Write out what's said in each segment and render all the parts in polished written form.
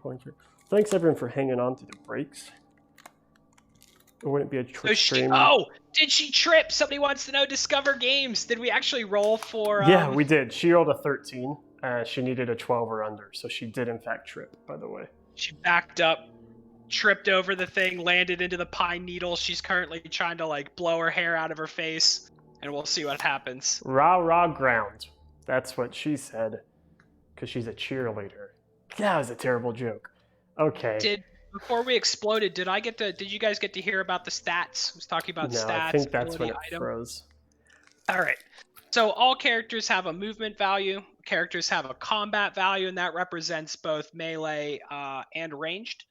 pointer. Thanks everyone for hanging on through the breaks. It wouldn't be a Twitch stream. Oh, did she trip? Somebody wants to know. Discover Games. Did we actually roll for? Yeah, we did. She rolled a 13. She needed a 12 or under, so she did in fact trip. By the way, she backed up, tripped over the thing, landed into the pine needle. She's currently trying to like blow her hair out of her face, and we'll see what happens. Rah ground. That's what she said, because she's a cheerleader. That was a terrible joke. Okay. Before we exploded, did you guys get to hear about the stats? I was talking about stats. I think that's when it froze. All right. So all characters have a movement value. Characters have a combat value, and that represents both melee and ranged.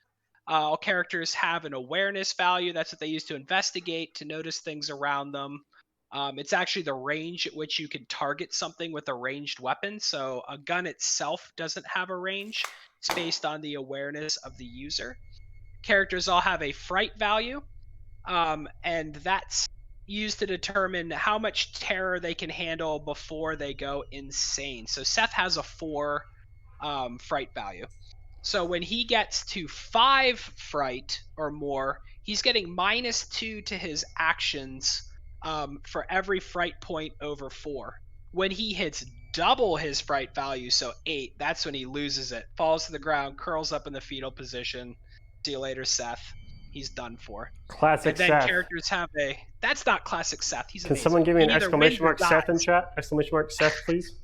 All characters have an awareness value. That's what they use to investigate, to notice things around them. It's actually the range at which you can target something with a ranged weapon. So a gun itself doesn't have a range. It's based on the awareness of the user. Characters all have a fright value, and that's used to determine how much terror they can handle before they go insane. So Seth has a 4 fright value. So when he gets to 5 fright or more, he's getting -2 to his actions for every fright point over 4. When he hits double his fright value, so 8, that's when he loses it, falls to the ground, curls up in the fetal position. See you later, Seth. He's done for. Classic Seth. And then characters have a... That's not classic Seth. He's amazing. Can someone give me an exclamation mark Seth in chat? Exclamation mark Seth, please.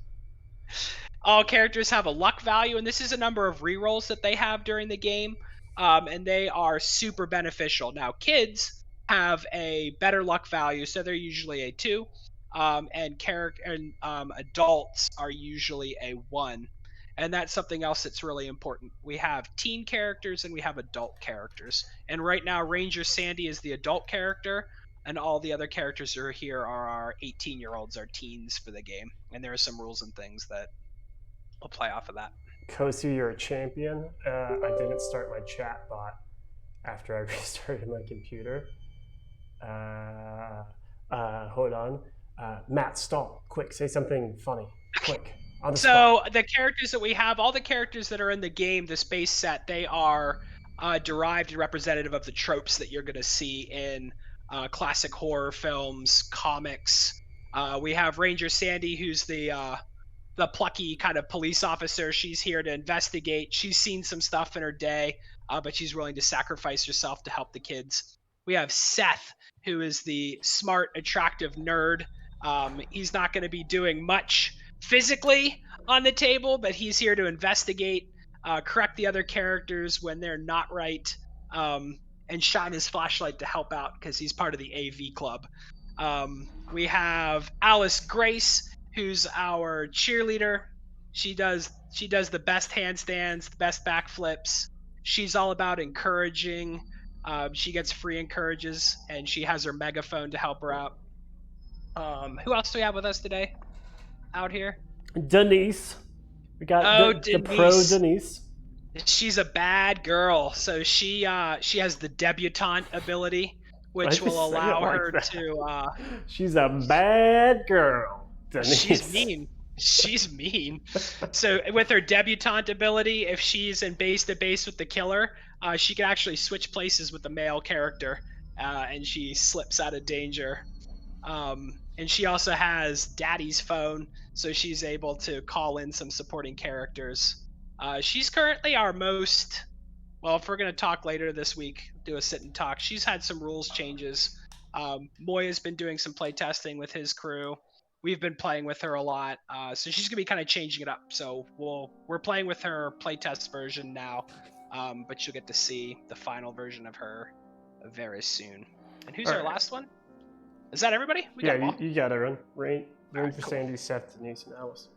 All characters have a luck value, and this is a number of rerolls that they have during the game, and they are super beneficial. Now, kids have a better luck value, so they're usually a 2, and adults are usually a 1. And that's something else that's really important. We have teen characters and we have adult characters. And right now, Ranger Sandy is the adult character, and all the other characters who are here are our 18-year-olds, our teens for the game. And there are some rules and things that will play off of that. Kosu, you're a champion. I didn't start my chat bot after I restarted my computer. Hold on. Matt, stall. Quick, say something funny. Quick. So the characters that we have, all the characters that are in the game, the space set, they are derived and representative of the tropes that you're going to see in classic horror films, comics. We have Ranger Sandy, who's the plucky kind of police officer. She's here to investigate. She's seen some stuff in her day, but she's willing to sacrifice herself to help the kids. We have Seth, who is the smart, attractive nerd. He's not going to be doing much physically on the table, but he's here to investigate, correct the other characters when they're not right, and shine his flashlight to help out because he's part of the AV club. We have Alice Grace, who's our cheerleader. She does the best handstands, the best backflips. She's all about encouraging. She gets free encourages, and she has her megaphone to help her out. Who else do we have with us today? Out here, Denise. We got the pro Denise. She's a bad girl, so she has the debutante ability, which will allow her to. She's a bad girl. Denise. She's mean. So with her debutante ability, if she's in base to base with the killer, she can actually switch places with the male character, and she slips out of danger. And she also has Daddy's phone, so she's able to call in some supporting characters. She's currently our most... Well, if we're going to talk later this week, do a sit and talk, she's had some rules changes. Moya's been doing some play testing with his crew. We've been playing with her a lot, so she's going to be kind of changing it up. So we're playing with her playtest version now, but you'll get to see the final version of her very soon. And who's our last one? Is that everybody? You got to run. Ranger, cool. Sandy, Seth, Denise, and Alice.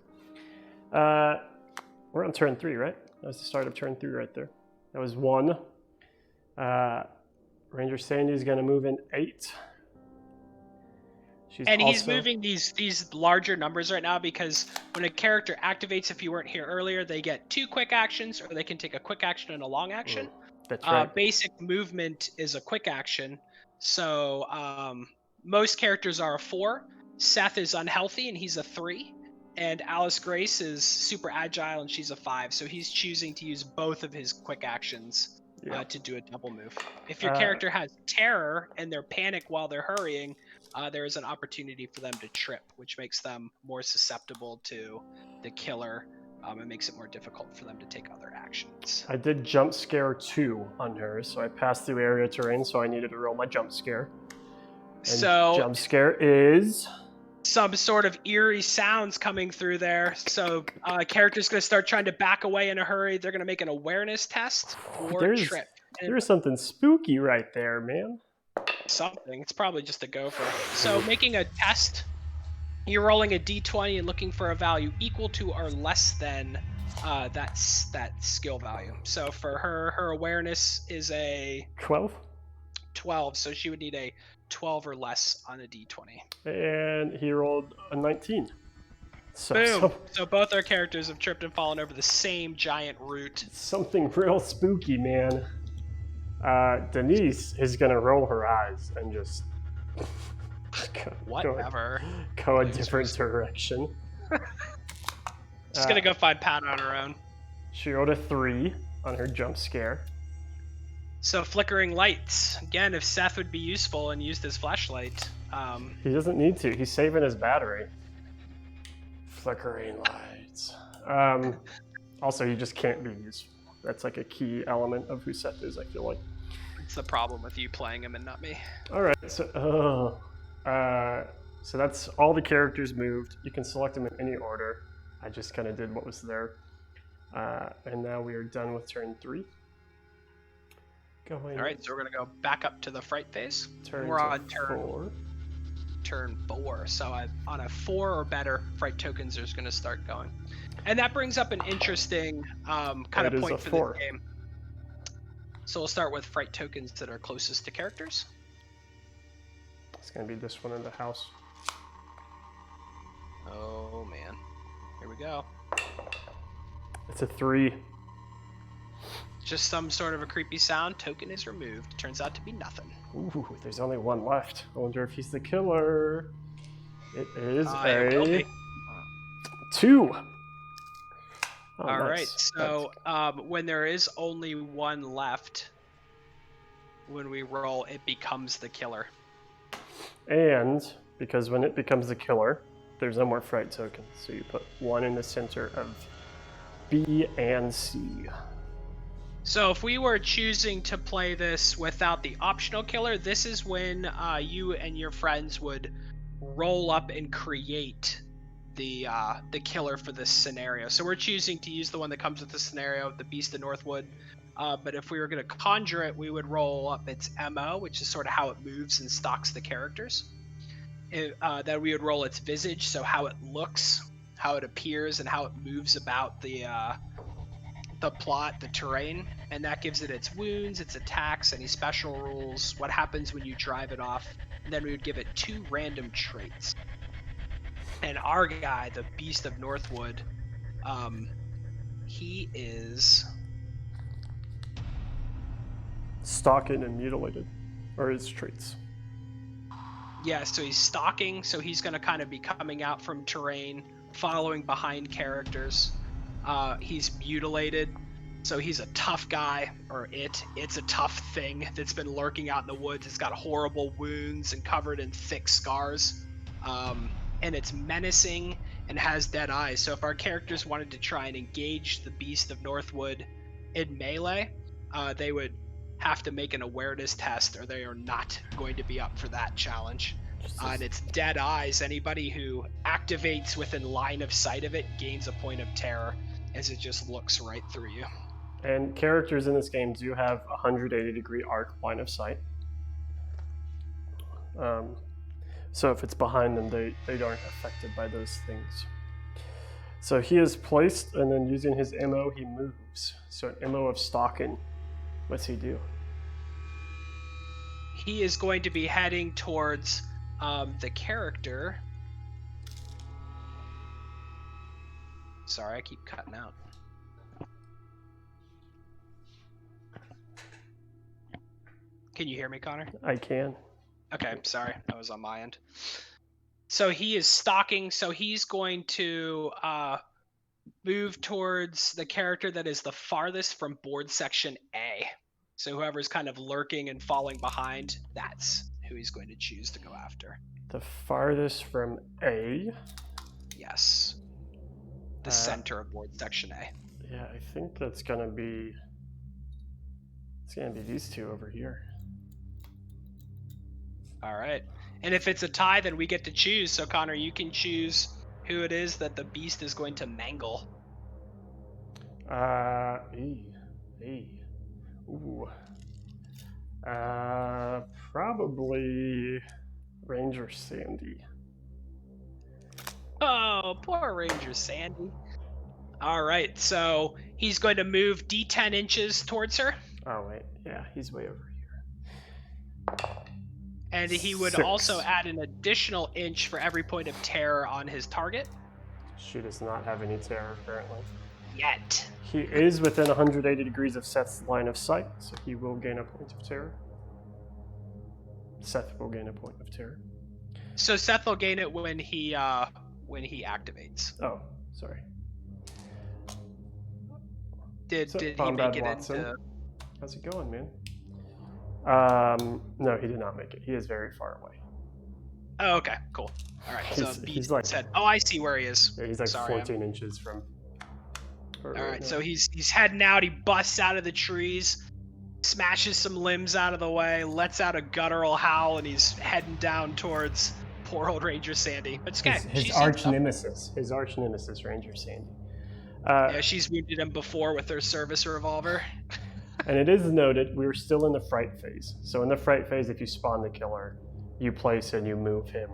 We're on turn 3, right? That was the start of turn 3 right there. That was 1. Ranger Sandy is going to move in 8. He's moving these larger numbers right now because when a character activates, if you weren't here earlier, they get 2 quick actions, or they can take a quick action and a long action. That's right. Basic movement is a quick action. So most characters are a 4. Seth is unhealthy, and he's a 3. and Alice Grace is super agile and she's a 5, so he's choosing to use both of his quick actions to do a double move. If your character has terror and they're panic while they're hurrying, there is an opportunity for them to trip, which makes them more susceptible to the killer. It makes it more difficult for them to take other actions. I did jump scare 2 on her, so I passed through area terrain, so I needed to roll my jump scare. And so jump scare is some sort of eerie sounds coming through there. So character's going to start trying to back away in a hurry. They're going to make an awareness test or trip. There's something spooky right there, man. Something. It's probably just a gopher. So making a test, you're rolling a d20 and looking for a value equal to or less than that skill value. So for her awareness is a 12. 12, so she would need a 12 or less on a d20. And he rolled a 19. Boom! So both our characters have tripped and fallen over the same giant root. Something real spooky, man. Denise is gonna roll her eyes and just go a different direction. She's gonna go find Pat on her own. She rolled a 3 on her jump scare. So flickering lights. Again, if Seth would be useful and use his flashlight. He doesn't need to. He's saving his battery. Flickering lights. Also, he just can't be useful. That's like a key element of who Seth is, I feel like. It's the problem with you playing him and not me. All right, so that's all the characters moved. You can select them in any order. I just kind of did what was there. And now we are done with turn 3. All right, so we're going to go back up to the fright phase. We're on turn 4. So on a 4 or better, fright tokens are going to start going. And that brings up an interesting kind of point for this game. So we'll start with fright tokens that are closest to characters. It's going to be this one in the house. Oh, man. Here we go. It's a 3. Just some sort of a creepy sound. Token is removed. Turns out to be nothing. Ooh, there's only one left. I wonder if he's the killer. It is a 2. All right, so when there is only one left, when we roll, it becomes the killer. And because when it becomes the killer, there's no more fright tokens. So you put 1 in the center of B and C. So if we were choosing to play this without the optional killer, this is when you and your friends would roll up and create the killer for this scenario. So we're choosing to use the one that comes with the scenario, the Beast of Northwood. But if we were going to conjure it, we would roll up its MO, which is sort of how it moves and stalks the characters. Then we would roll its visage, so how it looks, how it appears, and how it moves about the plot, the terrain, and that gives it its wounds, its attacks, any special rules, what happens when you drive it off, and then we would give it 2 random traits. And our guy, the Beast of Northwood, he is stalking and mutilated, or his traits. Yeah, so he's stalking, so he's going to kind of be coming out from terrain, following behind characters. He's mutilated, so he's a tough guy, or it's a tough thing that's been lurking out in the woods. It's got horrible wounds and covered in thick scars. And it's menacing and has dead eyes. So if our characters wanted to try and engage the Beast of Northwood in melee, they would have to make an awareness test, or they are not going to be up for that challenge. And it's dead eyes. Anybody who activates within line of sight of it gains a point of terror, as it just looks right through you. And characters in this game do have 180-degree arc line of sight. So if it's behind them, they aren't affected by those things. So he is placed, and then using his MO, he moves. So an MO of stalking. What's he do? He is going to be heading towards the character. Sorry, I keep cutting out. Can you hear me, Connor? I can. Okay, sorry. That was on my end. So he is stalking. So he's going to move towards the character that is the farthest from board section A. So whoever's kind of lurking and falling behind, that's who he's going to choose to go after. The farthest from A. Yes. The center of board section A. Yeah, I think that's gonna be. It's gonna be these two over here. All right. And if it's a tie, then we get to choose. So Connor, you can choose who it is that the beast is going to mangle. Ooh. Probably Ranger Sandy. Oh, poor Ranger Sandy. All right, so he's going to move D10 inches towards her. Oh, wait. Yeah, he's way over here. And he would 6. also add an additional inch for every point of terror on his target. She does not have any terror currently. Yet. He is within 180 degrees of Seth's line of sight, so he will gain a point of terror. Seth will gain a point of terror. So Seth will gain it when he activates. Oh, sorry. Did he Combat make it Watson. into? How's it going, man? No, he did not make it. He is very far away. Oh, okay, cool. All right, so He's like, said, "Oh, I see where he is." yeah, he's like Sorry, 14 inches from. All right, so he's heading out. He busts out of the trees, smashes some limbs out of the way, lets out a guttural howl, and he's heading down towards poor old Ranger Sandy. But okay, his arch nemesis, Ranger Sandy. Yeah, she's wounded him before with her service revolver. And it is noted we're still in the fright phase. So in the fright phase, if you spawn the killer, you place and you move him.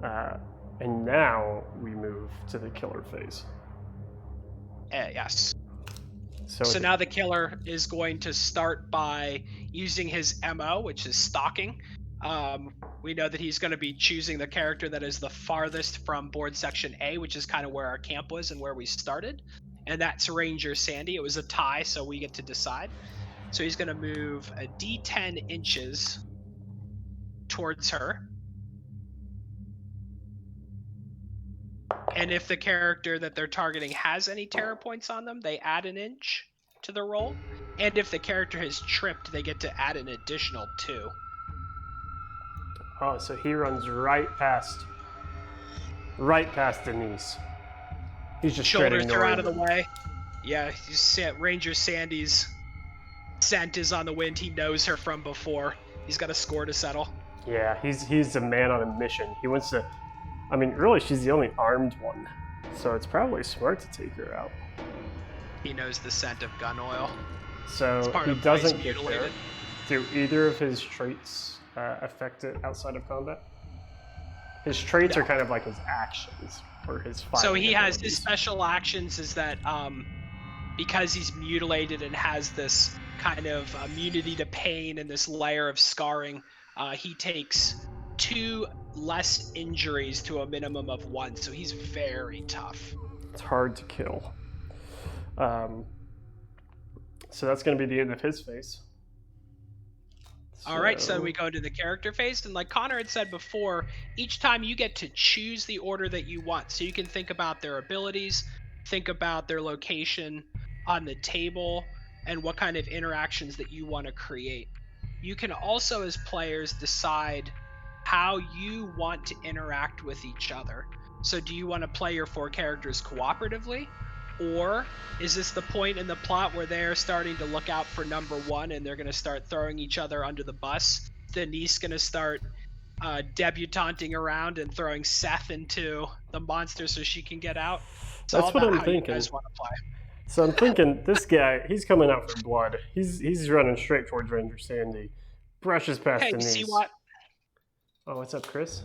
And now we move to the killer phase. Yes. So now the killer is going to start by using his MO, which is stalking. We know that he's going to be choosing the character that is the farthest from board section A, which is kind of where our camp was and where we started. And that's Ranger Sandy. It was a tie, so we get to decide. So he's going to move a D10 inches towards her. And if the character that they're targeting has any terror points on them, they add an inch to the roll. And if the character has tripped, they get to add an additional 2. Oh, so he runs right past Denise. He's just Shoulders are out of the way. Yeah, you see Ranger Sandy's scent is on the wind. He knows her from before. He's got a score to settle. Yeah, he's a man on a mission. He wants to. I mean, really, she's the only armed one, so it's probably smart to take her out. He knows the scent of gun oil. So he doesn't get there. Do either of his traits affect it outside of combat? His traits are kind of like his actions or his fighting. So he has his special actions is that because he's mutilated and has this kind of immunity to pain and this layer of scarring, he takes 2 less injuries to a minimum of 1. So he's very tough. It's hard to kill. So that's going to be the end of his phase. All right, so we go to the character phase, and like Connor had said before, each time you get to choose the order that you want. So you can think about their abilities, think about their location on the table, and what kind of interactions that you want to create. You can also, as players, decide how you want to interact with each other. So do you want to play your 4 characters cooperatively? Or is this the point in the plot where they're starting to look out for number 1 and they're going to start throwing each other under the bus? Denise going to start debutanting around and throwing Seth into the monster so she can get out? It's That's all what about I'm how thinking. You guys want to play. So I'm thinking this guy, he's coming out for blood. He's running straight towards Ranger Sandy. Brushes past Hey, Denise. see what? Oh, what's up, Chris?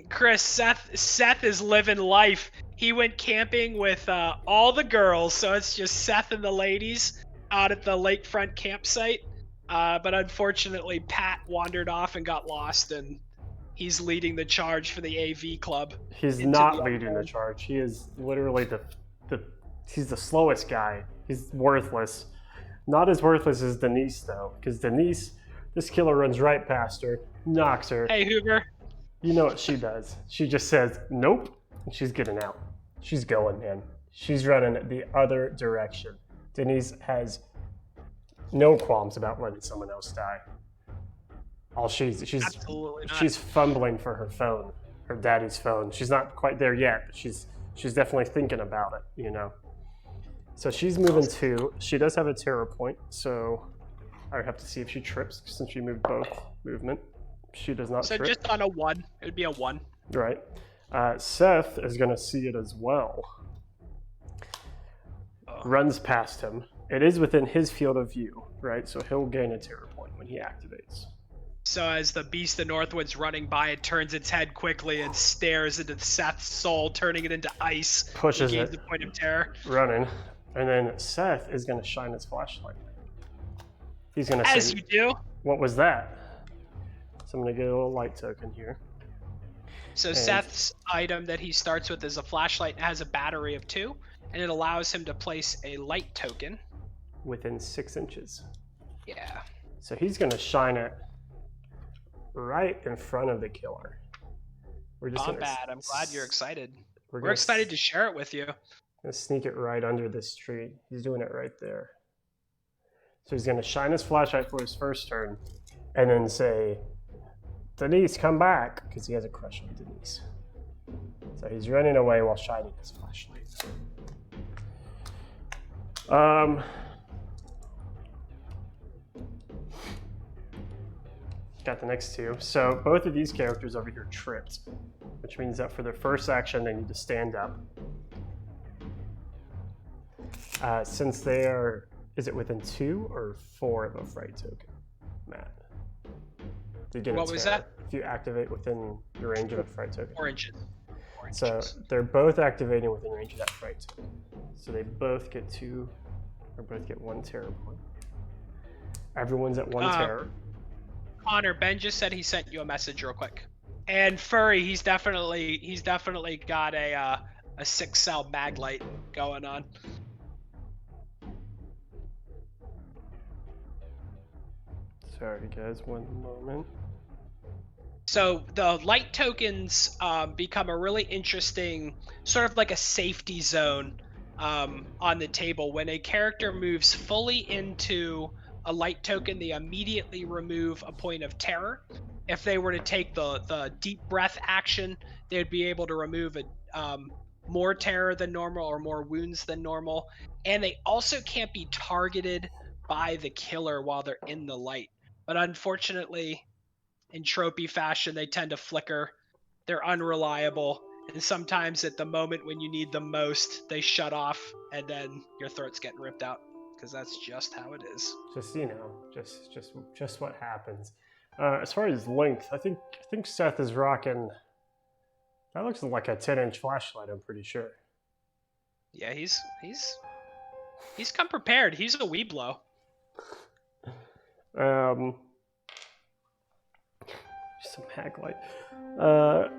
Chris, Seth is living life. He went camping with all the girls, so it's just Seth and the ladies out at the lakefront campsite. But unfortunately, Pat wandered off and got lost, and he's leading the charge for the AV club. He's not leading the charge. He is literally he's the slowest guy. He's worthless. Not as worthless as Denise, though, because Denise This killer runs right past her, knocks her. Hey, Hoover. You know what she does? She just says, nope, and she's getting out. She's going, man. She's running the other direction. Denise has no qualms about letting someone else die. She's Absolutely not. she's fumbling for her phone, her daddy's phone. She's not quite there yet, but she's definitely thinking about it, you know. So she's moving too. She does have a terror point, so I would have to see if she trips since she moved both movement. She does not So trip. just on a 1. It would be a 1. Right. Seth is going to see it as well. Runs past him. It is within his field of view, right? So he'll gain a terror point when he activates. So as the Beast of Northwood's running by, it turns its head quickly and stares into Seth's soul, turning it into ice. Pushes He gains it. the point of terror. Running. And then Seth is going to shine his flashlight. He's going to As say, you do. what was that? So I'm going to get a little light token here. So Seth's item that he starts with is a flashlight. It has a battery of 2, and it allows him to place a light token Within 6 inches. Yeah. So he's going to shine it right in front of the killer. We're just Not bad. I'm glad you're excited. We're gonna excited to share it with you. Gonna sneak it right under this tree. He's doing it right there. So he's gonna shine his flashlight for his first turn, and then say, "Denise, come back," because he has a crush on Denise. So he's running away while shining his flashlight. Got the next 2. So both of these characters over here tripped, which means that for their first action they need to stand up. Since they are, is it within 2 or 4 of a fright token, Matt? Do you get What was that? If you activate within the range of a fright token. 4 inches. So they're both activating within range of that fright token. So they both get 2, or both get 1 terror point. Everyone's at 1 terror. Connor, Ben just said he sent you a message real quick. And Furry, he's definitely got a 6-cell mag light going on. Sorry guys, 1 moment. So the light tokens become a really interesting, sort of like a safety zone on the table. When a character moves fully into a light token, they immediately remove a point of terror. If they were to take the deep breath action, they would be able to remove more terror than normal or more wounds than normal. And they also can't be targeted by the killer while they're in the light. But unfortunately, in tropey fashion, they tend to flicker. They're unreliable. And sometimes at the moment when you need them most, they shut off and then your throat's getting ripped out. Because that's just how it is. Just, you know, just what happens. As far as length, I think Seth is rocking. That looks like a 10-inch flashlight. I'm pretty sure. Yeah, he's come prepared. He's a Weeblo. Just a mag light.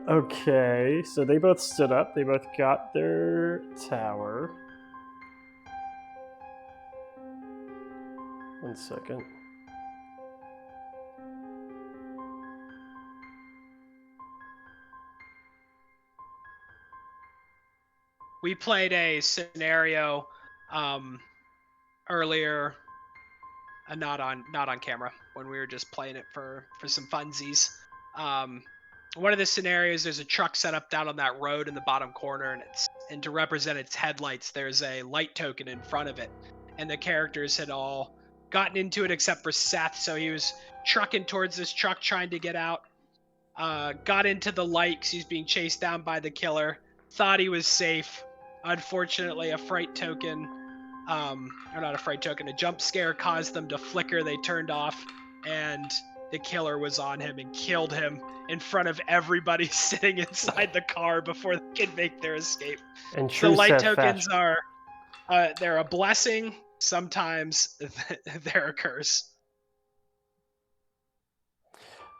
Okay, so they both stood up. They both got their tower. 1 second. We played a scenario earlier, not on camera, when we were just playing it for some funsies. One of the scenarios, there's a truck set up down on that road in the bottom corner, and to represent its headlights, there's a light token in front of it, and the characters had all gotten into it except for Seth, so he was trucking towards this truck trying to get out. Got into the light because he's being chased down by the killer. Thought he was safe. Unfortunately, a fright token, or not a fright token, a jump scare caused them to flicker. They turned off, and the killer was on him and killed him in front of everybody sitting inside the car before they could make their escape. And the light tokens are, they're a blessing. Sometimes they're a curse.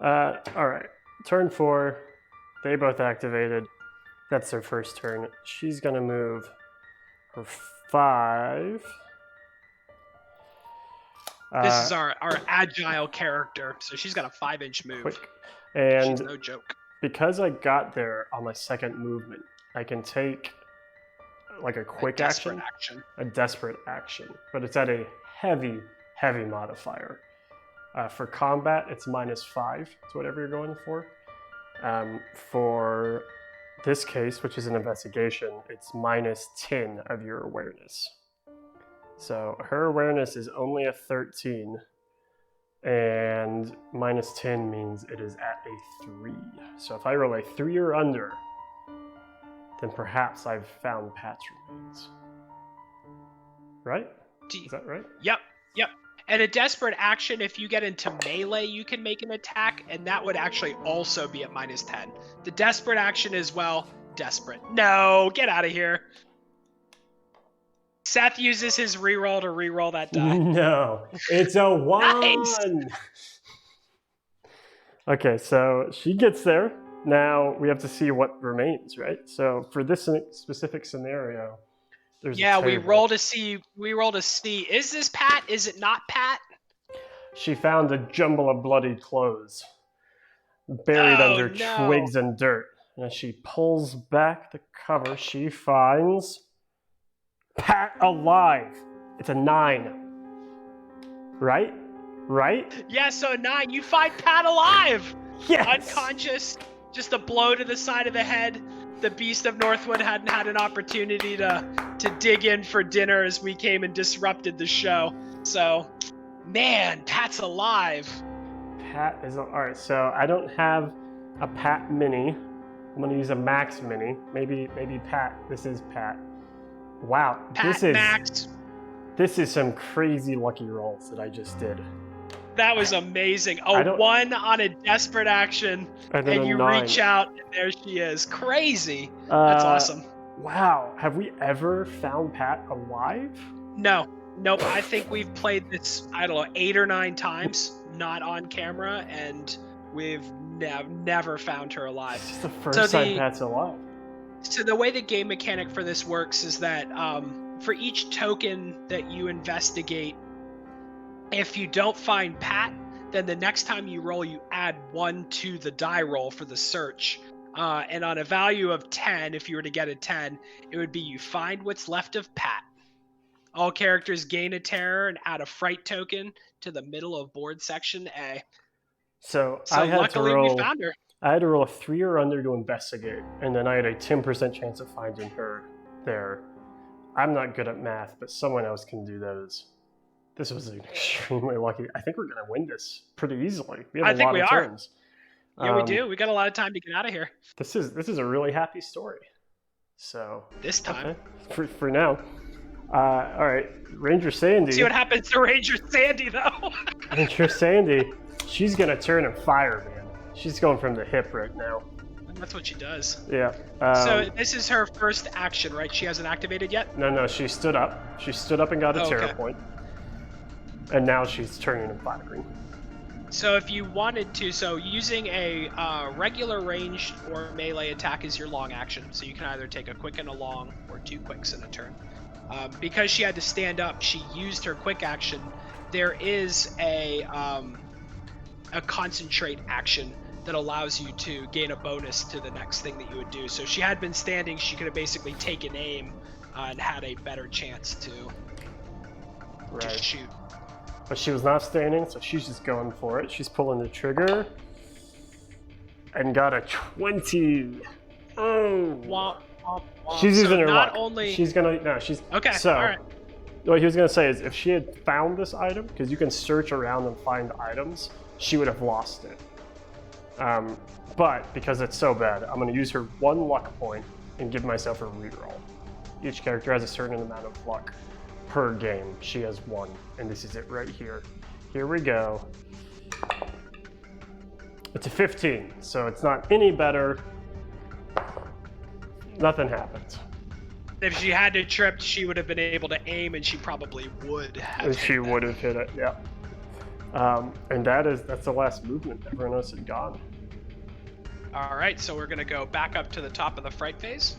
All right. Turn 4. They both activated. That's their first turn. She's going to move her 5. This is our agile character, so she's got a 5-inch move. quick. She's And no joke. because I got there on my second movement, I can take like a quick Desperate action, a desperate action, but it's at a heavy modifier. For combat, it's -5 to whatever you're going for. For this case, which is an investigation, it's -10 of your awareness. So her awareness is only a 13, and -10 means it is at a 3. So if I roll a 3 or under, then perhaps I've found Pat's remains. Right? Is that right? Yep. And a desperate action, if you get into melee, you can make an attack, and that would actually also be at -10. The desperate action is, well, desperate. No, get out of here. Seth uses his reroll to reroll that die. No, it's a 1. Nice. Okay, so she gets there. Now we have to see what remains, right? So for this specific scenario, there's Yeah, a we table. roll to see. Is this Pat? Is it not Pat? She found a jumble of bloody clothes buried Oh, under no. twigs and dirt. And as she pulls back the cover, she finds Pat alive. It's a 9. Right? Right? Yeah, so 9. You find Pat alive, Yes! unconscious, just a blow to the side of the head. The Beast of Northwood hadn't had an opportunity to dig in for dinner as we came and disrupted the show. So, man, Pat's alive. Pat is alright. So I don't have a Pat Mini. I'm gonna use a Max Mini. Maybe Pat. This is Pat. Wow, Pat Max. This is some crazy lucky rolls that I just did. That was amazing. I A don't- 1 on a desperate action, And then and a you 9. reach out, and there she is. Crazy. That's awesome. Wow, have we ever found Pat alive? Nope. I think we've played this, I don't know, 8 or 9 times, not on camera, and we've never found her alive. This is the first time Pat's alive. So the way the game mechanic for this works is that for each token that you investigate, if you don't find Pat, then the next time you roll, you add 1 to the die roll for the search. And on a value of 10, if you were to get a 10, it would be you find what's left of Pat. All characters gain a terror and add a fright token to the middle of board section A. So So I had to luckily roll. we found her. I had to roll a 3 or under to investigate, and then I had a 10% chance of finding her there. I'm not good at math, but someone else can do those. This was extremely lucky. I think we're gonna win this pretty easily. We have I a think lot we of are. turns. Yeah, we do. We got a lot of time to get out of here This is a really happy story. So this time. okay, for now. All right, Ranger Sandy. See what happens to Ranger Sandy, though. Ranger Sandy, she's gonna turn and fire, man. She's going from the hip right now. That's what she does. Yeah. So this is her first action, right? She hasn't activated yet? No, she stood up. She stood up and got a terror Okay. point. And now she's turning and firing. So if you wanted to, so using a regular ranged or melee attack is your long action. So you can either take a quick and a long, or 2 quicks in a turn. Because she had to stand up, she used her quick action. There is a concentrate action that allows you to gain a bonus to the next thing that you would do. So if she had been standing, she could have basically taken aim and had a better chance to Right. shoot. But she was not standing, so she's just going for it. She's pulling the trigger. And got a 20. Oh. Womp, womp, womp. She's So using her not luck. only She's gonna, no, she's, okay. so, All right. what he was gonna say is if she had found this item, because you can search around and find items, she would have lost it. But because it's so bad, I'm gonna use her 1 luck point and give myself a reroll. Each character has a certain amount of luck per game. She has 1, and this is it right here. Here we go. It's a 15, so it's not any better. Nothing happens. If she had to tripped, she would have been able to aim, and she probably would have. And she would have hit it, yeah. And that's the last movement. Everyone else had gone. All right, so we're gonna go back up to the top of the fright phase.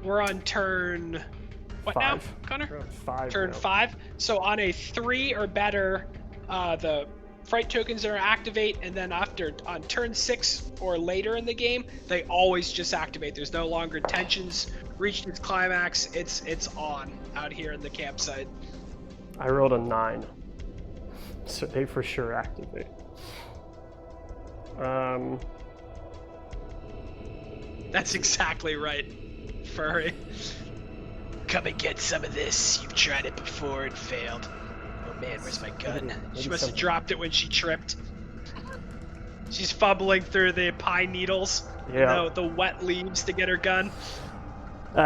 We're on turn What Five. now, Connor? We're on 5 Turn now. 5. So on a 3 or better, the fright tokens are activate, and then on turn 6 or later in the game, they always just activate. There's no longer tensions reached its climax. It's on out here in the campsite. I rolled a 9. So they for sure activate. That's exactly right, Furry. Come and get some of this. You've tried it before and failed. Oh man, where's my gun? She must have dropped it when she tripped. She's fumbling through the pine needles, Yeah. the wet leaves to get her gun.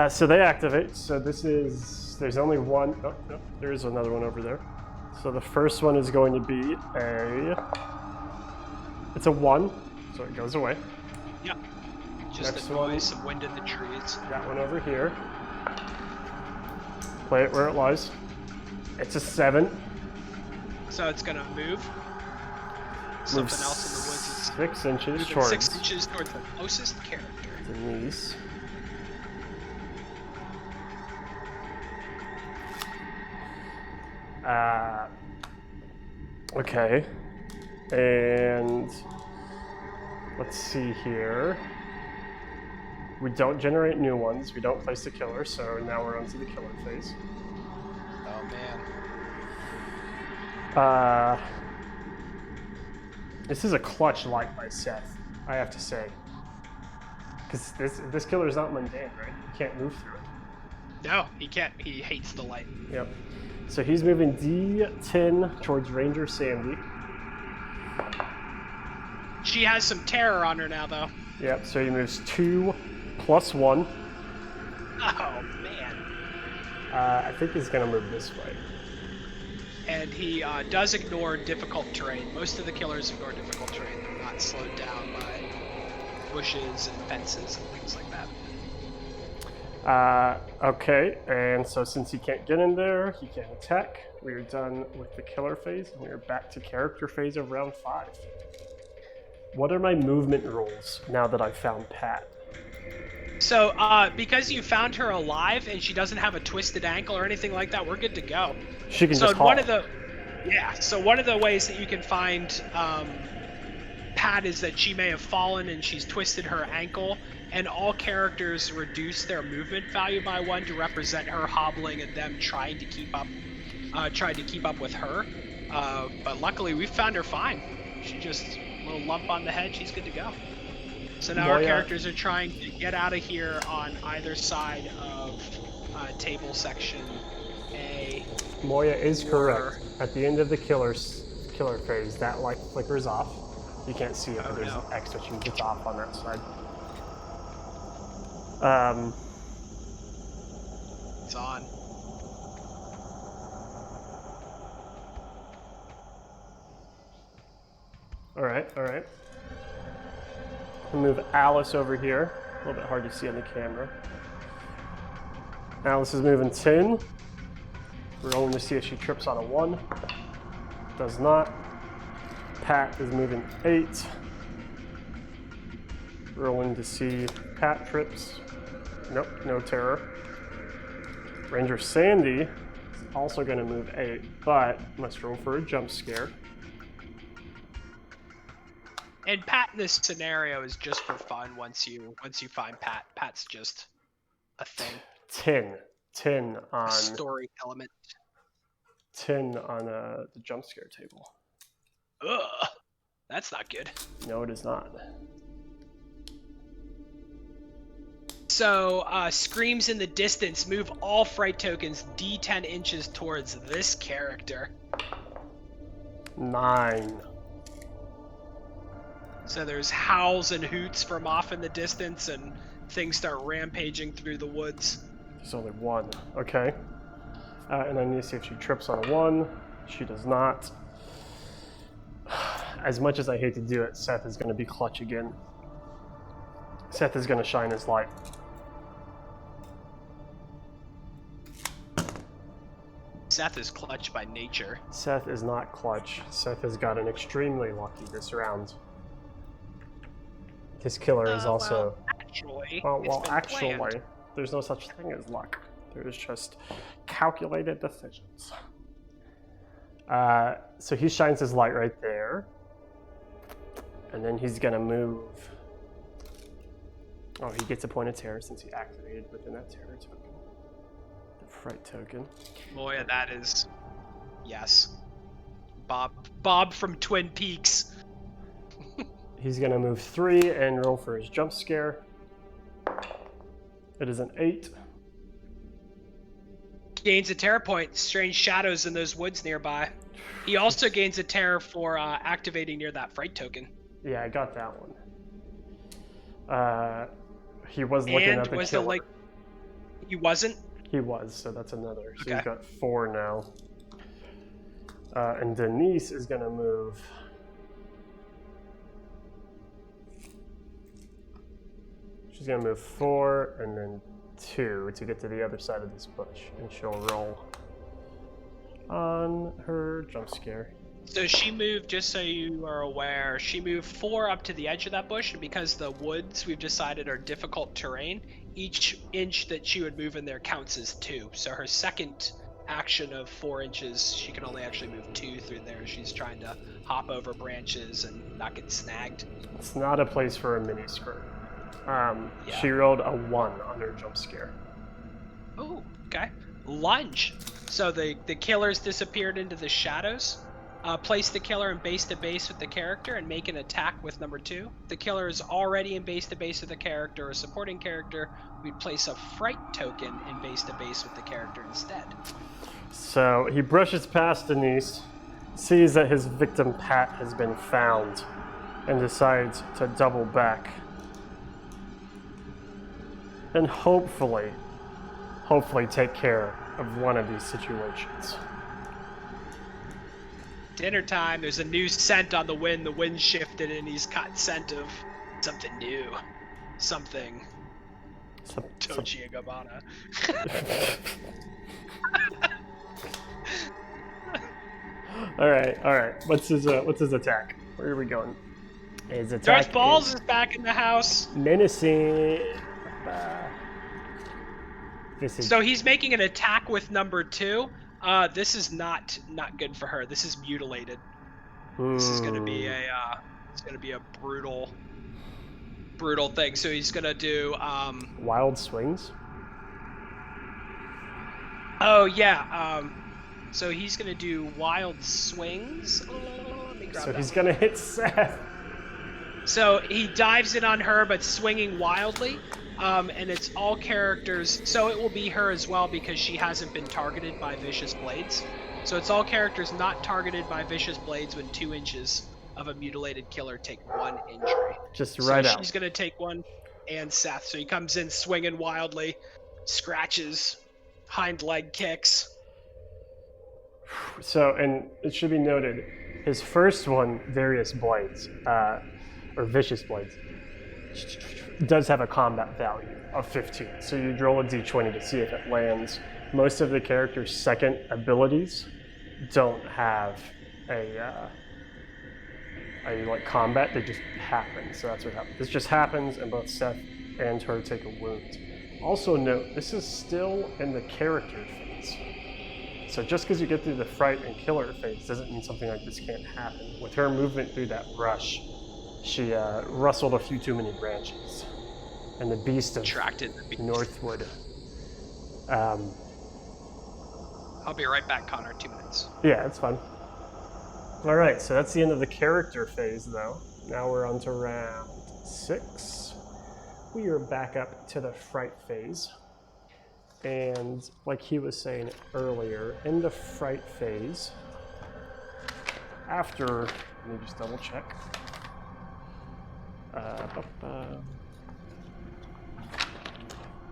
So they activate. So this is, there's only one. Oh, no, there is another one over there. So the first one is going to be it's a 1, so it goes away. Yep. Just Next the noise, some wind in the trees. That one over here. Play it where it lies. It's a 7. So it's gonna move. Move Something else in the woods is 6 inches moving towards 6 inches towards the closest character. Denise. Okay. And let's see here. We don't generate new ones. We don't place the killer, so now we're onto the killer phase. Oh man. This is a clutch light by Seth, I have to say. Because this killer is not mundane, right? You can't move through it. No, he can't. He hates the light. Yep. So he's moving D10 towards Ranger Sandy. She has some terror on her now, though. Yep, so he moves 2 plus 1. Oh man. I think he's going to move this way. And he does ignore difficult terrain. Most of the killers ignore difficult terrain. They're not slowed down by bushes and fences and things like that. Okay, and so since he can't get in there, he can't attack. We are done with the killer phase, and we are back to character phase of round 5. What are my movement rules now that I've found Pat? So, because you found her alive and she doesn't have a twisted ankle or anything like that, we're good to go. She can So just one haul. of the one of the ways that you can find Pat is that she may have fallen and she's twisted her ankle, and all characters reduce their movement value by 1 to represent her hobbling and them trying to keep up with her. But luckily we found her fine. She just a little lump on the head. She's good to go. So now our characters are trying to get out of here on either side of table section A. Moya is correct. At the end of the killer phase, that light flickers off. You can't see it, but there's an X that gets off on that side. It's on. All right. We'll move Alice over here. A little bit hard to see on the camera. Alice is moving 10. We're rolling to see if she trips on a 1. Does not. Pat is moving 8. Rolling to see if Pat trips. Nope, no terror. Ranger Sandy is also going to move 8, but must roll for a jump scare. And Pat in this scenario is just for fun. Once you find Pat, Pat's just a thing. 10 on A story element. 10 on the jump scare table. Ugh, that's not good. No, it is not. So, screams in the distance. Move all fright tokens D10 inches towards this character. 9. So there's howls and hoots from off in the distance, and things start rampaging through the woods. There's only 1. Okay. And I need to see if she trips on a 1. She does not. As much as I hate to do it, Seth is going to be clutch again. Seth is going to shine his light. Seth is clutch by nature. Seth is not clutch. Seth has gotten extremely lucky this round. His killer is also... Actually, Well, it's been actually, planned. there's no such thing as luck. There's just calculated decisions. So he shines his light right there. And then he's going to move. Oh, he gets a point of terror since he activated within that terror token. The fright token. Boy, that is... Yes. Bob from Twin Peaks. He's going to move 3 and roll for his jump scare. It is an 8. Gains a terror point. Strange shadows in those woods nearby. He also gains a terror for activating near that fright token. Yeah, I got that one. He was looking at the killer. He wasn't? He was, so that's another. So Okay. he's got 4 now. And Denise is going to move. She's going to move 4 and then 2 to get to the other side of this bush. And she'll roll on her jump scare. So she moved, just so you are aware, she moved 4 up to the edge of that bush, and because the woods we've decided are difficult terrain, each inch that she would move in there counts as 2. So her second action of 4 inches, she can only actually move 2 through there. She's trying to hop over branches and not get snagged. It's not a place for a mini skirt. Yeah. She rolled a 1 on her jump scare. Oh, okay. Lunge. So the killer's disappeared into the shadows. Place the killer in base to base with the character and make an attack with number 2. The killer is already in base to base with the character or supporting character. We'd place a fright token in base to base with the character instead. So he brushes past Denise, sees that his victim Pat has been found, and decides to double back. And hopefully take care of one of these situations. Dinner time, there's a new scent on the wind. The wind shifted and he's caught scent of something new. Something. Dolce & Gabbana. All right. What's his attack? Where are we going? His attack. Darth Balls is back in the house. Menacing. So he's making an attack with number 2. This is not good for her. This is mutilated. This is gonna be a brutal thing. So he's gonna do wild swings. Oh yeah. So he's gonna do wild swings. Let me grab So that he's one. gonna hit Seth. So he dives in on her, but swinging wildly. And it's all characters, so it will be her as well because she hasn't been targeted by Vicious Blades. So it's all characters not targeted by Vicious Blades when 2 inches of a mutilated killer take 1 injury. Just right so out. She's going to take 1, and Seth. So he comes in swinging wildly, scratches, hind leg kicks. So, and it should be noted, his first one, Various Blades, or Vicious Blades, does have a combat value of 15. So you'd roll a d20 to see if it lands. Most of the character's second abilities don't have a like combat, they just happen. So that's what happens. This just happens and both Seth and her take a wound. Also note, this is still in the character phase. So just because you get through the fright and killer phase doesn't mean something like this can't happen. With her movement through that brush, she rustled a few too many branches. And the beast of Attracted the beast. Northwood. I'll be right back, Connor. 2 minutes. Yeah, it's fun. All right, so that's the end of the character phase, though. Now we're on to round 6. We are back up to the fright phase. And like he was saying earlier, in the fright phase, after, let me just double check.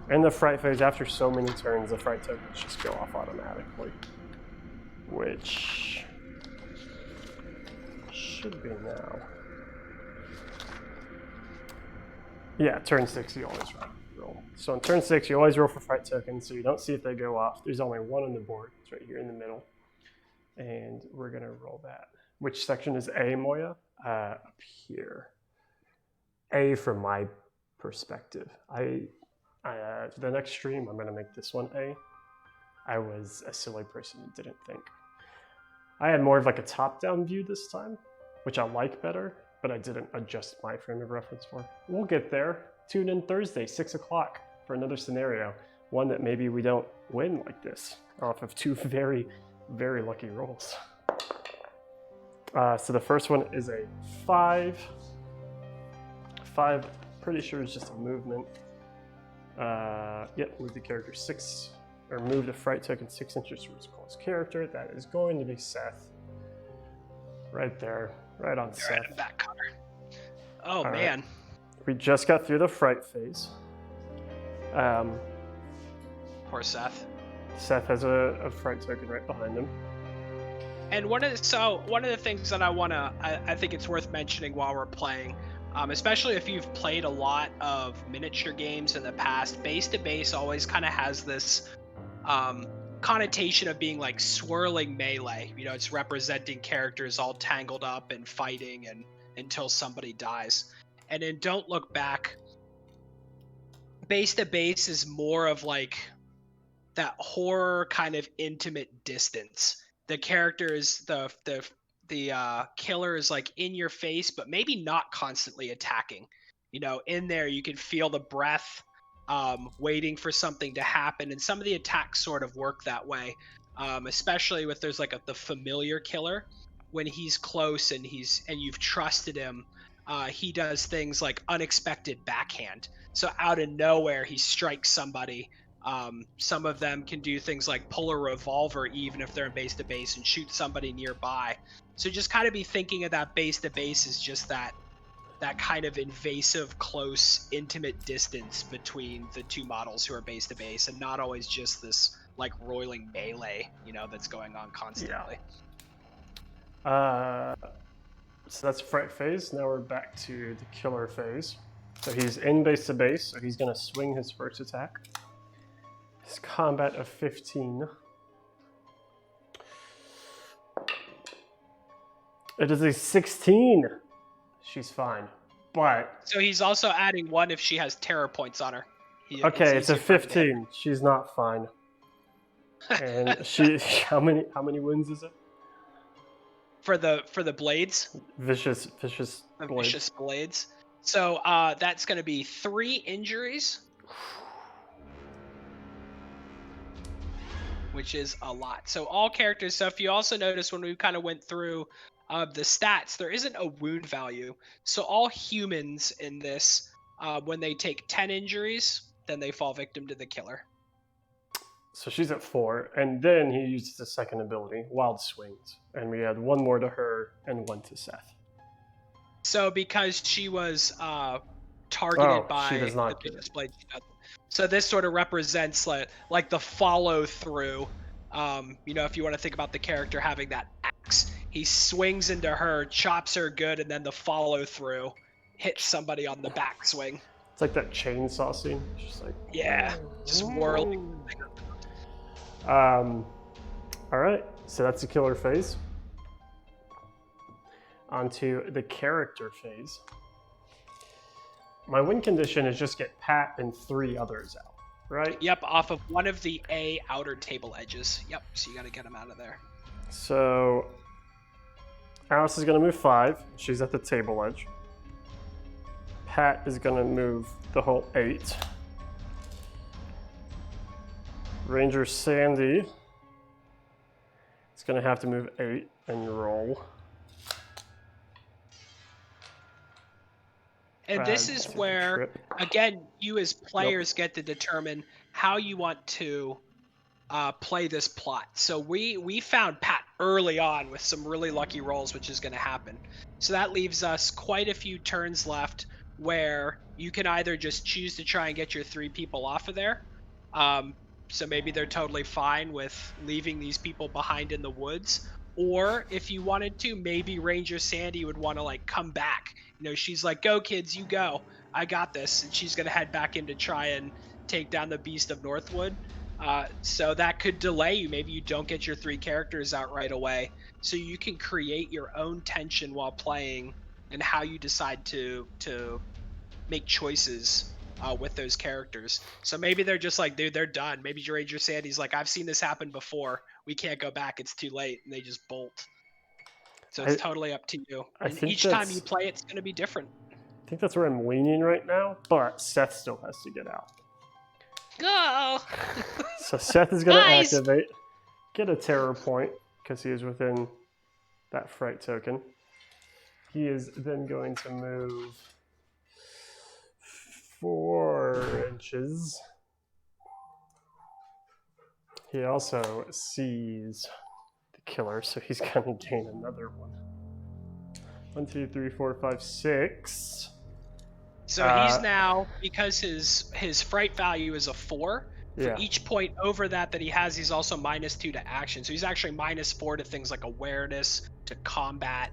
In the fright phase, after so many turns, the fright tokens just go off automatically, which should be now. Yeah, turn 6, you always roll. So on turn 6, you always roll for fright tokens, so you don't see if they go off. There's only one on the board. It's right here in the middle. And we're going to roll that. Which section is A, Moya? Up here. A from my perspective. the next stream, I'm going to make this one A. I was a silly person who didn't think. I had more of like a top-down view this time, which I like better, but I didn't adjust my frame of reference for. We'll get there. Tune in Thursday, 6 o'clock, for another scenario. One that maybe we don't win like this, off of 2 very, very lucky rolls. So the first one is a 5. 5, pretty sure is just a movement. Yep, move the character 6, or move the fright token 6 inches from its close character. That is going to be Seth. Right there, right on Seth. Right in back corner. Oh, All man. Right. We just got through the fright phase. Poor Seth. Seth has a fright token right behind him. And one of the things that I think it's worth mentioning while we're playing, especially if you've played a lot of miniature games in the past, base to base always kind of has this connotation of being like swirling melee. You know, it's representing characters all tangled up and fighting and until somebody dies. And in Don't Look Back, base to base is more of like that horror kind of intimate distance. The character is the killer is like in your face, but maybe not constantly attacking. You know, in there you can feel the breath, waiting for something to happen, and some of the attacks sort of work that way. Especially with there's like the familiar killer, when he's close and you've trusted him, he does things like unexpected backhand. So out of nowhere he strikes somebody. Some of them can do things like pull a revolver even if they're in base to base and shoot somebody nearby. So just kind of be thinking of that base to base as just that kind of invasive, close, intimate distance between the two models who are base to base, and not always just this like roiling melee, you know, that's going on constantly. Yeah. So that's fright phase. Now we're back to the killer phase. So he's in base to base, so he's going to swing his first attack. His combat of 15. It is a 16. She's fine. But So he's also adding 1 if she has terror points on her. Okay, it's a 15. She's not fine. And she how many wounds is it? For the blades? Vicious blades. Vicious blades. So that's going to be 3 injuries, which is a lot. So all characters. So if you also notice when we kind of went through the stats, there isn't a wound value. So all humans in this, when they take 10 injuries, then they fall victim to the killer. So she's at 4, and then he uses the second ability, Wild Swings, and we add 1 more to her and 1 to Seth. So because she was targeted by she does not the get it. blade, so this sort of represents like the follow through. You know, if you want to think about the character having that axe, he swings into her, chops her good, and then the follow through hits somebody on the backswing. It's like that chainsaw scene. It's just like just whirling. All right, so that's the killer phase. Onto the character phase. My win condition is just get Pat and 3 others out, right? Yep, off of one of the A outer table edges. Yep, so you got to get them out of there. So Alice is going to move 5. She's at the table edge. Pat is going to move the whole 8. Ranger Sandy is going to have to move 8 and roll. And this is where, again, you as players get to determine how you want to play this plot. So we found Pat early on with some really lucky rolls, which is going to happen. So that leaves us quite a few turns left where you can either just choose to try and get your 3 people off of there. So maybe they're totally fine with leaving these people behind in the woods. Or if you wanted to, maybe Ranger Sandy would want to like come back. You know, she's like, go kids, you go. I got this. And she's going to head back in to try and take down the Beast of Northwood. So that could delay you. Maybe you don't get your 3 characters out right away. So you can create your own tension while playing and how you decide to make choices with those characters. So maybe they're just like, dude, they're done. Maybe Ranger Sandy's like, I've seen this happen before. We can't go back. It's too late. And they just bolt. So it's totally up to you. I And think each time you play, it's going to be different. I think that's where I'm leaning right now, but Seth still has to get out. Go! So Seth is going to Nice! activate, get a terror point, because he is within that fright token. He is then going to move 4 inches. He also sees the killer, so he's going to gain another one. 1, 2, 3, 4, 5, 6. So he's now, because his fright value is a 4, for each point over that he has, he's also -2 to action. So he's actually -4 to things like awareness, to combat.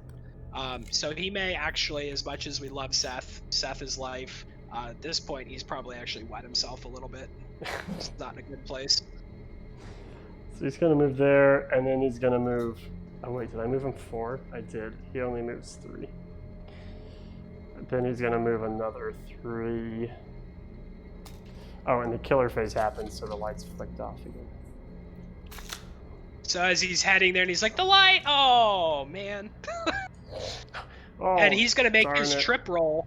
So he may actually, as much as we love Seth is life, at this point he's probably actually wet himself a little bit. He's not in a good place. So he's going to move there, and then he's going to move... Oh wait, did I move him 4? I did. He only moves 3. Then he's going to move another 3. Oh, and the killer phase happens, so the lights flicked off again. So as he's heading there, and he's like, the light! Oh, man. Oh, and he's going to make his darn it. trip roll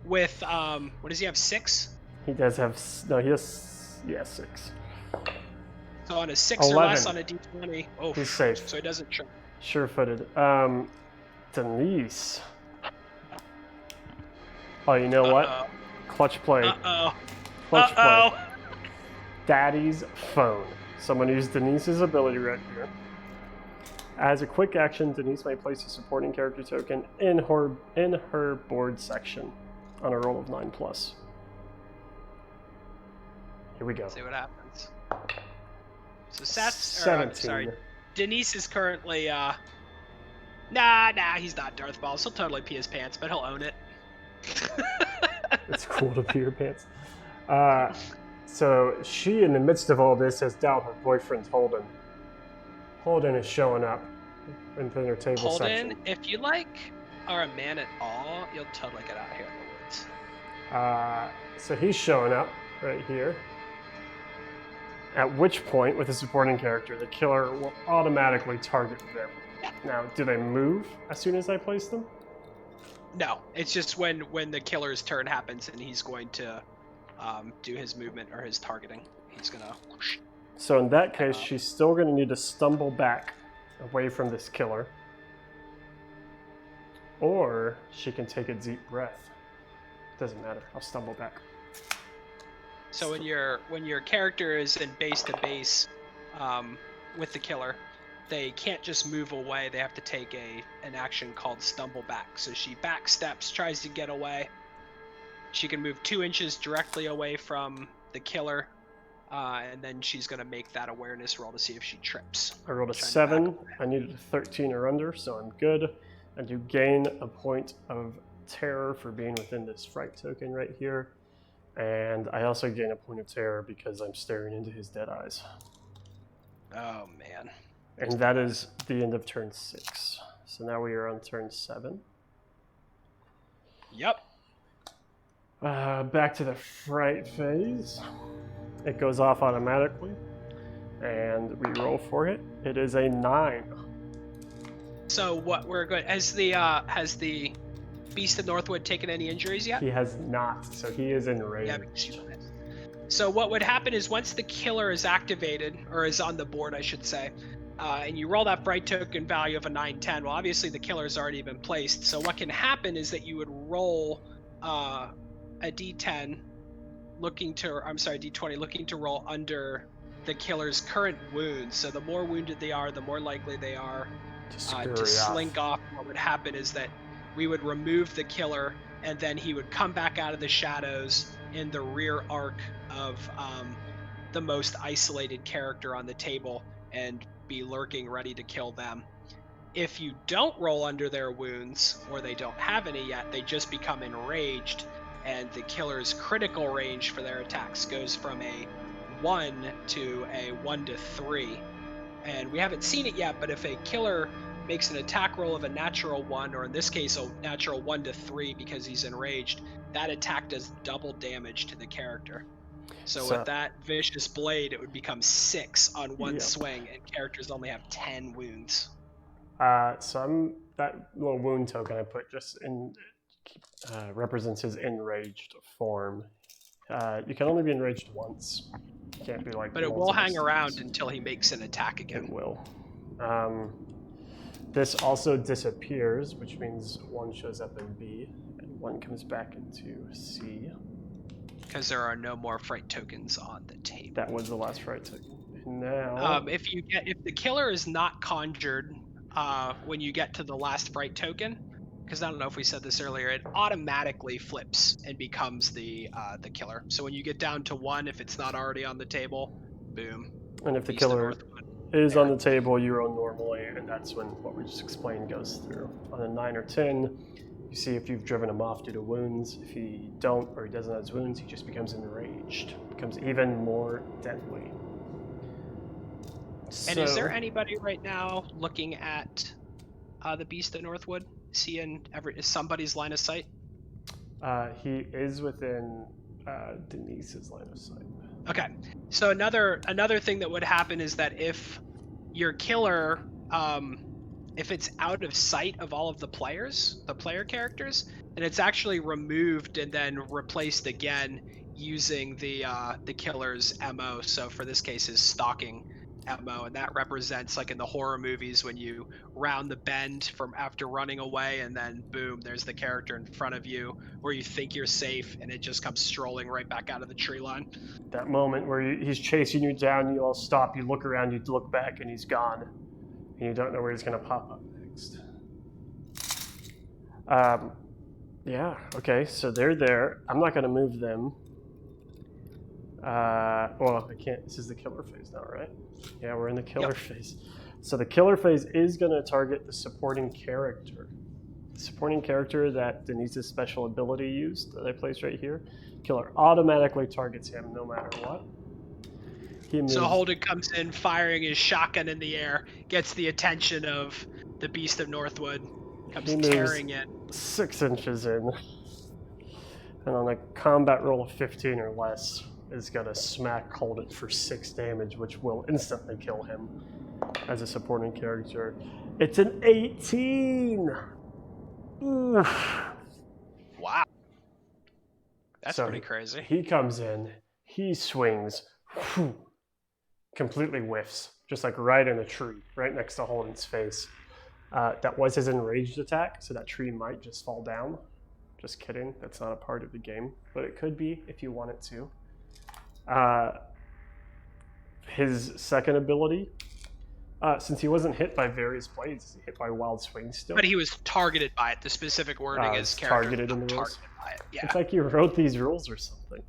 with, what does he have, 6? He does have... No, he has... Yeah, 6. So on a 6 or 11. less on a d20. Oh, He's safe. So he doesn't trip. Sure-footed. Denise. Oh, you know what? Clutch play. Uh-oh. Clutch Uh-oh. play. Daddy's phone. So I'm going to use Denise's ability right here. As a quick action, Denise may place a supporting character token in her board section on a roll of 9+. Here we go. See what happens. So Seth's... 17. Sorry. Denise is currently, Nah, he's not Darth Maul. He'll totally pee his pants, but he'll own it. It's cool to pee your pants. So she, in the midst of all this, has doubted her boyfriend's Holden. Holden is showing up within her table Holden, section. if you are a man at all, you'll totally get out here in the woods. So he's showing up right here. At which point, with a supporting character, the killer will automatically target them. Now, do they move as soon as I place them? No, it's just when the killer's turn happens and he's going to do his movement or his targeting. He's gonna. Whoosh. So in that case, she's still going to need to stumble back away from this killer, or she can take a deep breath. Doesn't matter. I'll stumble back. So when your character is in base to base with the killer, they can't just move away. They have to take an action called stumble back. So she back steps, tries to get away. She can move 2 inches directly away from the killer, and then she's going to make that awareness roll to see if she trips. I rolled a 7. I needed a 13 or under, so I'm good. And you gain a point of terror for being within this fright token right here. And I also gain a point of terror because I'm staring into his dead eyes. Oh, man. And that is the end of turn 6. So now we are on turn 7. Yep. Back to the fright phase. It goes off automatically. And we roll for it. It is a 9. So what we're going... Has the Beast of Northwood taken any injuries yet? He has not, so he is enraged. Yeah, because you don't have- So what would happen is once the killer is activated, or is on the board, I should say, and you roll that fright token value of a 9-10, well, obviously the killer's already been placed. So what can happen is that you would roll a D10 D20 looking to roll under the killer's current wounds. So the more wounded they are, the more likely they are to slink off. What would happen is that we would remove the killer, and then he would come back out of the shadows in the rear arc of the most isolated character on the table and be lurking ready to kill them. If you don't roll under their wounds, or they don't have any yet, they just become enraged, and the killer's critical range for their attacks goes from a 1 to a 1 to 3. And we haven't seen it yet, but if a killer makes an attack roll of a natural 1, or in this case a natural 1 to 3 because he's enraged, that attack does double damage to the character. So with that vicious blade, it would become 6 on one swing, and characters only have 10 wounds. So that little wound token I put just in represents his enraged form. You can only be enraged once. You can't be like. But it will hang around until he makes an attack again. It will. This also disappears, which means 1 shows up in B and 1 comes back into C. Because there are no more fright tokens on the table. That was the last fright token. And now, if the killer is not conjured when you get to the last fright token, because I don't know if we said this earlier, it automatically flips and becomes the killer. So when you get down to 1, if it's not already on the table, boom. And if the killer is on the table, you roll normally, and that's when what we just explained goes through. On a 9 or 10, you see if you've driven him off due to wounds. If he don't, or he doesn't have his wounds, he just becomes enraged. Becomes even more deadly. And is there anybody right now looking at the Beast of Northwood? Is he in somebody's line of sight? He is within Denise's line of sight. Okay. So another thing that would happen is that if your killer, if it's out of sight of all of the player characters, and it's actually removed and then replaced again using the killer's MO. So for this case, his stalking MO, and that represents, like in the horror movies, when you round the bend from after running away, and then boom, there's the character in front of you where you think you're safe, and it just comes strolling right back out of the tree line. That moment where he's chasing you down, you all stop, you look around, you look back, and he's gone, and you don't know where he's going to pop up next. Yeah, okay, so they're there. I'm not going to move them. Well, I can't. This is the killer phase now, right? Yeah, we're in the killer phase. So the killer phase is going to target the supporting character. The supporting character that Denise's special ability used, that I placed right here. Killer automatically targets him no matter what. So Holden comes in, firing his shotgun in the air, gets the attention of the Beast of Northwood, comes tearing in. 6 inches in. And on a combat roll of 15 or less, is going to smack Holden for 6 damage, which will instantly kill him as a supporting character. It's an 18! Oof. Wow. That's pretty crazy. He comes in, he swings, completely whiffs, just like right in a tree, right next to Holden's face. That was his enraged attack, so that tree might just fall down. Just kidding, that's not a part of the game, but it could be if you want it to. His second ability, since he wasn't hit by various blades, he hit by wild swing still. But he was targeted by it. The specific wording is targeted in the rules. By it. Yeah. It's like you wrote these rules or something.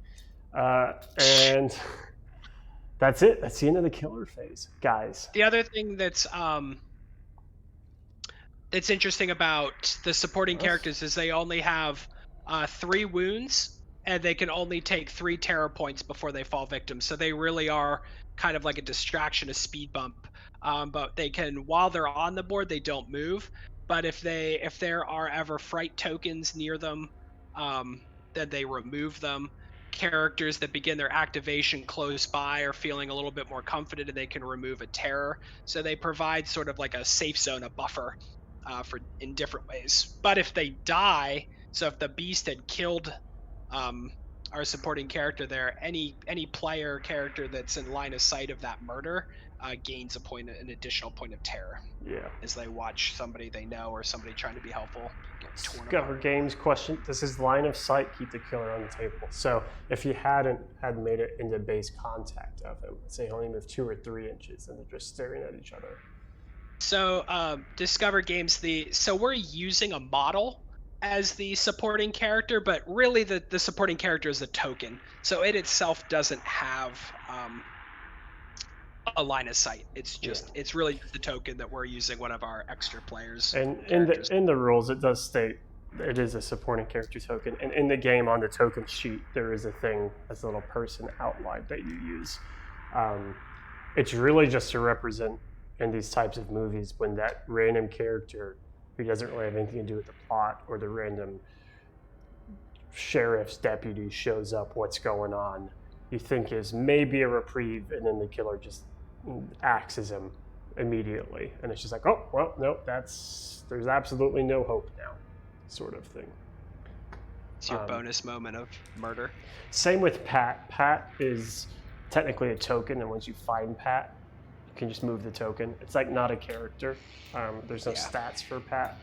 And that's it. That's the end of the killer phase, guys. The other thing that's interesting about the supporting characters is they only have 3 wounds. And they can only take 3 terror points before they fall victim. So they really are kind of like a distraction, a speed bump. But they can, while they're on the board, they don't move. But if there are ever fright tokens near them, then they remove them. Characters that begin their activation close by are feeling a little bit more confident, and they can remove a terror. So they provide sort of like a safe zone, a buffer, in different ways. But if they die, so if the beast had killed our supporting character there, any player character that's in line of sight of that murder gains an additional point of terror. Yeah. As they watch somebody they know or somebody trying to be helpful get torn Discover apart. Games question: does his line of sight keep the killer on the table? So if he had made it into base contact of him, let's say he only moved 2 or 3 inches, and they're just staring at each other. So Discover Games, so we're using a model as the supporting character, but really the supporting character is a token. So it itself doesn't have a line of sight. It's just it's really the token that we're using one of our extra players. And in the rules, it does state it is a supporting character token. And in the game, on the token sheet, there is a thing as a little person outlined that you use. It's really just to represent in these types of movies when that random character who doesn't really have anything to do with the plot or the random sheriff's deputy shows up, what's going on, you think is maybe a reprieve, and then the killer just axes him immediately, and it's just like, oh well, no, there's absolutely no hope now, sort of thing. It's your bonus moment of murder. Same with Pat. Pat is technically a token, and once you find Pat, you can just move the token. It's like not a character. There's no stats for Pat,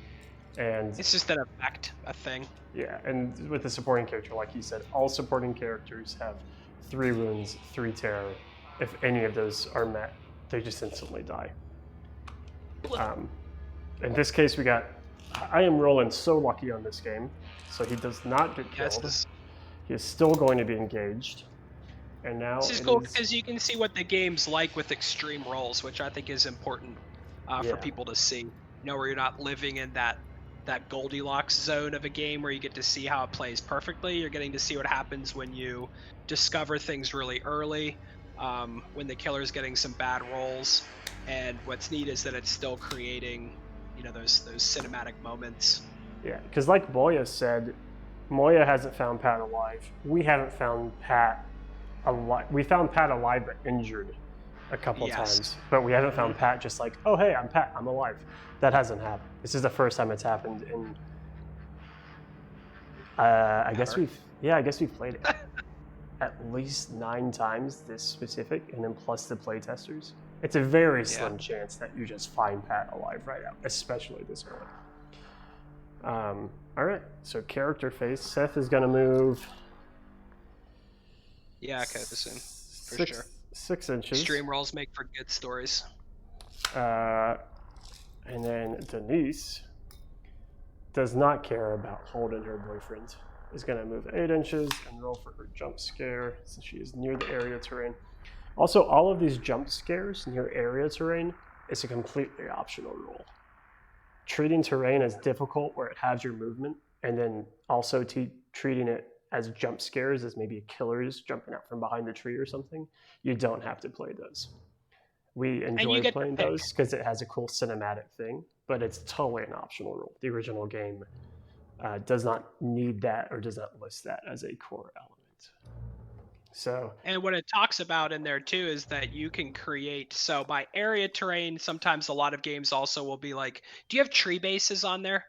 and it's just an effect, a thing. Yeah, and with the supporting character, like you said, all supporting characters have 3 wounds, 3 terror. If any of those are met, they just instantly die. In this case, I am rolling so lucky on this game, so he does not get killed. Yes. He is still going to be engaged. And now this is cool because you can see what the game's like with extreme rolls, which I think is important for people to see. You know, where you're not living in that Goldilocks zone of a game where you get to see how it plays perfectly. You're getting to see what happens when you discover things really early, when the killer's getting some bad rolls, and what's neat is that it's still creating, you know, those cinematic moments. Yeah, because like Moya said, Moya hasn't found Pat alive. We haven't found Pat alive. We found Pat alive but injured a couple times, but we haven't found Pat just like, oh hey, I'm Pat, I'm alive. That hasn't happened. This is the first time it's happened in. I guess we've played it at least 9 times this specific, and then plus the playtesters. It's a very slim chance that you just find Pat alive right now, especially this early. All right, so character face. Seth is gonna move. Yeah, okay, this in for sure. 6 inches. Extreme rolls make for good stories. And then Denise does not care about holding her boyfriend. Is going to move 8 inches and roll for her jump scare since she is near the area terrain. Also, all of these jump scares near area terrain is a completely optional roll. Treating terrain as difficult where it has your movement, and then also treating it as jump scares as maybe a killer's jumping out from behind the tree or something, you don't have to play those. We enjoy playing those because it has a cool cinematic thing, but it's totally an optional rule. The original game does not need that or does not list that as a core element. So, and what it talks about in there too is that you can create, so by area terrain, sometimes a lot of games also will be like, do you have tree bases on there,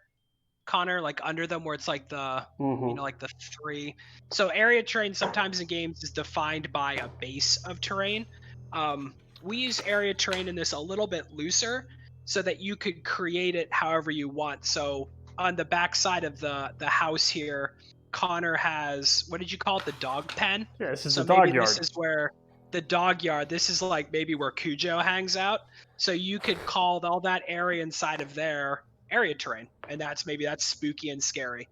Connor, like under them where it's like the you know, like the 3? So area terrain sometimes in games is defined by a base of terrain. We use area terrain in this a little bit looser so that you could create it however you want. So on the back side of the house here, Connor has, what did you call it, the dog pen? Yeah, this is the dog yard. This is where the dog yard, this is like maybe where Cujo hangs out. So you could call all that area inside of there area terrain, and that's spooky and scary.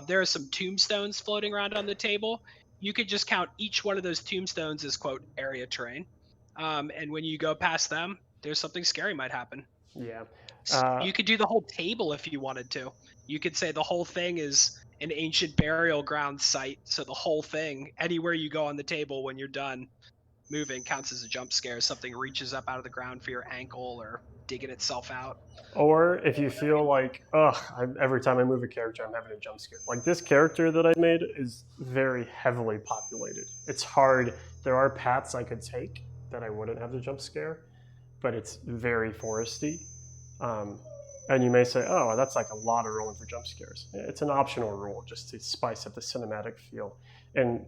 There are some tombstones floating around on the table. You could just count each one of those tombstones as, quote, area terrain. And when you go past them, there's something scary might happen. Yeah. You could do the whole table if you wanted to. You could say the whole thing is an ancient burial ground site, so the whole thing, anywhere you go on the table when you're done moving, counts as a jump scare. Something reaches up out of the ground for your ankle or digging itself out. Or if you feel like, every time I move a character, I'm having a jump scare. Like this character that I made is very heavily populated. It's hard. There are paths I could take that I wouldn't have the jump scare, but it's very foresty. And you may say, oh, that's like a lot of rolling for jump scares. It's an optional rule just to spice up the cinematic feel. And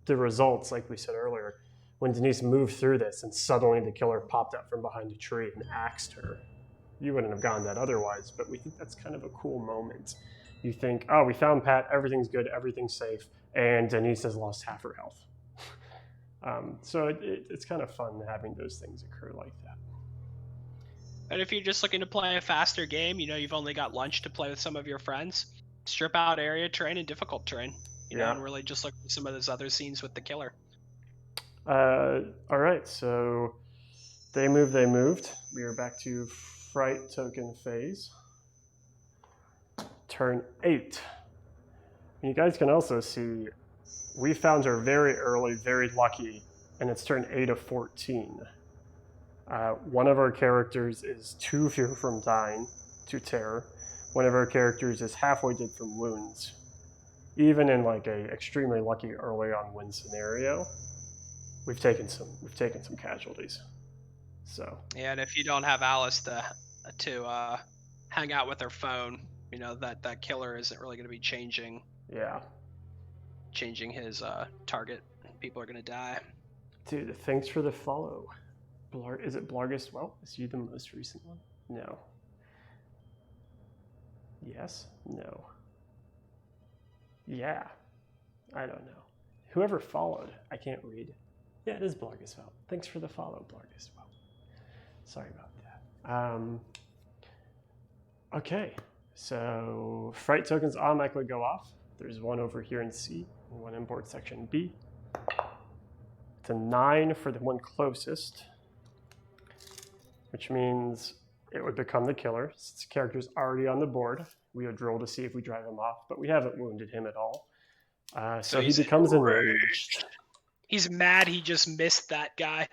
the results, like we said earlier, when Denise moved through this and suddenly the killer popped up from behind a tree and axed her, you wouldn't have gotten that otherwise, but we think that's kind of a cool moment. You think, oh, we found Pat, everything's good, everything's safe, and Denise has lost half her health. So it's kind of fun having those things occur like that. And if you're just looking to play a faster game, you know, you've only got lunch to play with some of your friends, strip out area terrain and difficult terrain, you know, and really just look at some of those other scenes with the killer. All right, so they moved. We are back to fright token phase. Turn 8. And you guys can also see we found her very early, very lucky, and it's turn 8 of 14. One of our characters is 2 fear from dying to terror. One of our characters is halfway dead from wounds. Even in like a extremely lucky early on win scenario, we've taken some casualties. So Yeah, and if you don't have Alice to hang out with her phone, you know that killer isn't really going to be changing yeah, his target. People are going to die. dude, thanks for the follow. Is it Blargust? Well, is you the most recent one? No. Yes? No. Yeah. I don't know. Whoever followed, I can't read. Yeah, it is Blargust. Well, thanks for the follow, Blargust. Well, sorry about that. Okay, so fright tokens automatically go off. There's one over here in C, and one in board section B. It's a 9 for the one closest, which means it would become the killer. Since the character's already on the board, we would roll to see if we drive him off, but we haven't wounded him at all. So he becomes enraged. He's mad he just missed that guy.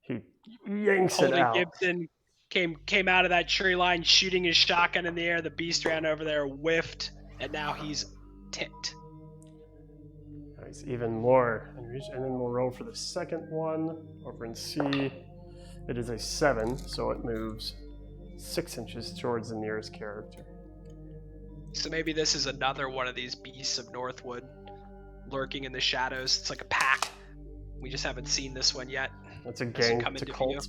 He yanks it out. Gibson came out of that tree line shooting his shotgun in the air. The beast ran over there, whiffed, and now he's ticked. He's even more enraged. And then we'll roll for the second one over in C. It is a 7, so it moves 6 inches towards the nearest character. So maybe this is another one of these beasts of Northwood lurking in the shadows. It's like a pack. We just haven't seen this one yet. It's a gang, it's a cult.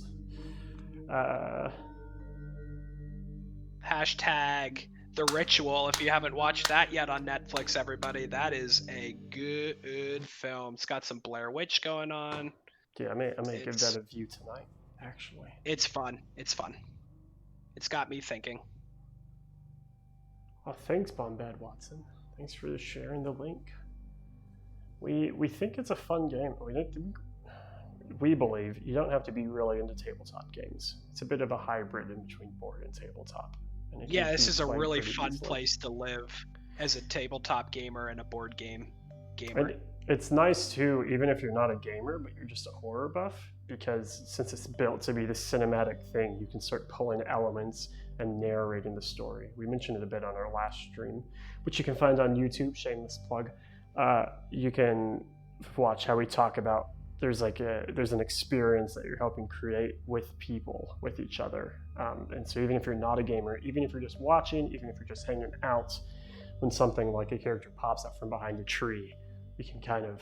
Hashtag The Ritual. If you haven't watched that yet on Netflix, everybody, that is a good film. It's got some Blair Witch going on. Yeah, I may give that a view tonight, actually. It's fun. It's got me thinking. Oh, thanks, Bombad Watson. Thanks for sharing the link. We think it's a fun game. We believe you don't have to be really into tabletop games. It's a bit of a hybrid in between board and tabletop. And yeah, this is a really fun place to live as a tabletop gamer and a board game gamer. And it's nice too, even if you're not a gamer, but you're just a horror buff, because since it's built to be this cinematic thing, you can start pulling elements and narrating the story. We mentioned it a bit on our last stream, which you can find on YouTube, shameless plug. You can watch how we talk about there's an experience that you're helping create with people, with each other. And so even if you're not a gamer, even if you're just watching, even if you're just hanging out, when something like a character pops up from behind a tree, you can kind of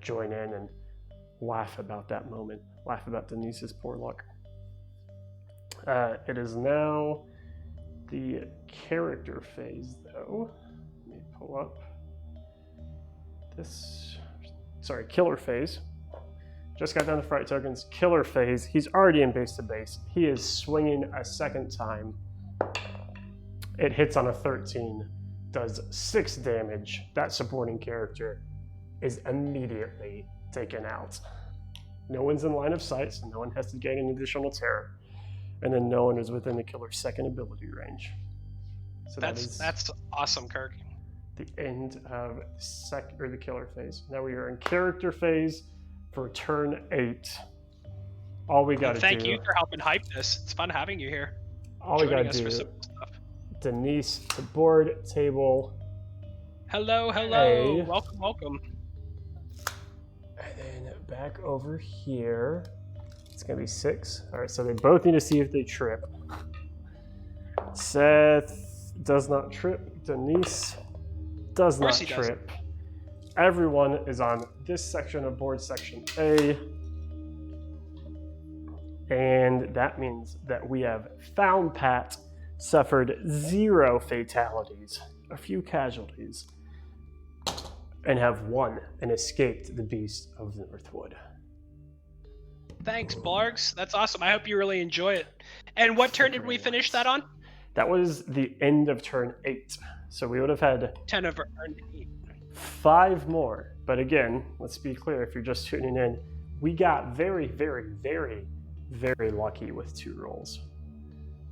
join in and laugh about that moment, laugh about Denise's poor luck. It is now the character phase, though. Let me pull up this. Sorry, killer phase. Just got done the fright tokens. Killer phase. He's already in base to base. He is swinging a second time. It hits on a 13, does 6 damage. That supporting character is immediately taken out. No one's in line of sight, so no one has to gain an additional terror. And then no one is within the killer's second ability range. So that's awesome, Kirk. The end of the killer phase. Now we are in character phase for turn 8. All we got to do. Thank you for helping hype this. It's fun having you here. All we got to do. Denise to board table. Hello. A. Welcome. And then back over here. It's gonna be 6. All right, so they both need to see if they trip. Seth does not trip. Denise does not trip. Everyone is on this section of board section A. And that means that we have found Pat, suffered 0 fatalities, a few casualties, and have won and escaped the beast of Northwood. Thanks, Blargs. That's awesome. I hope you really enjoy it. And what turn did we finish that on? That was the end of turn 8. So we would have had 10 over turn 8. 5 more. But again, let's be clear, if you're just tuning in, we got very, very, very, very lucky with 2 rolls.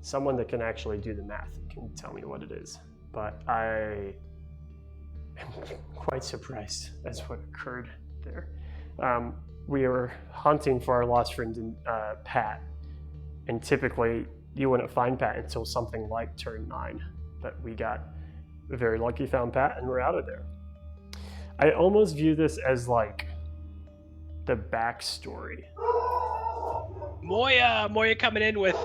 Someone that can actually do the math can tell me what it is. But I am quite surprised as what occurred there. we were hunting for our lost friend Pat, and typically you wouldn't find Pat until something like turn 9. But we got very lucky, found Pat, and we're out of there. I almost view this as like the backstory. Moya coming in with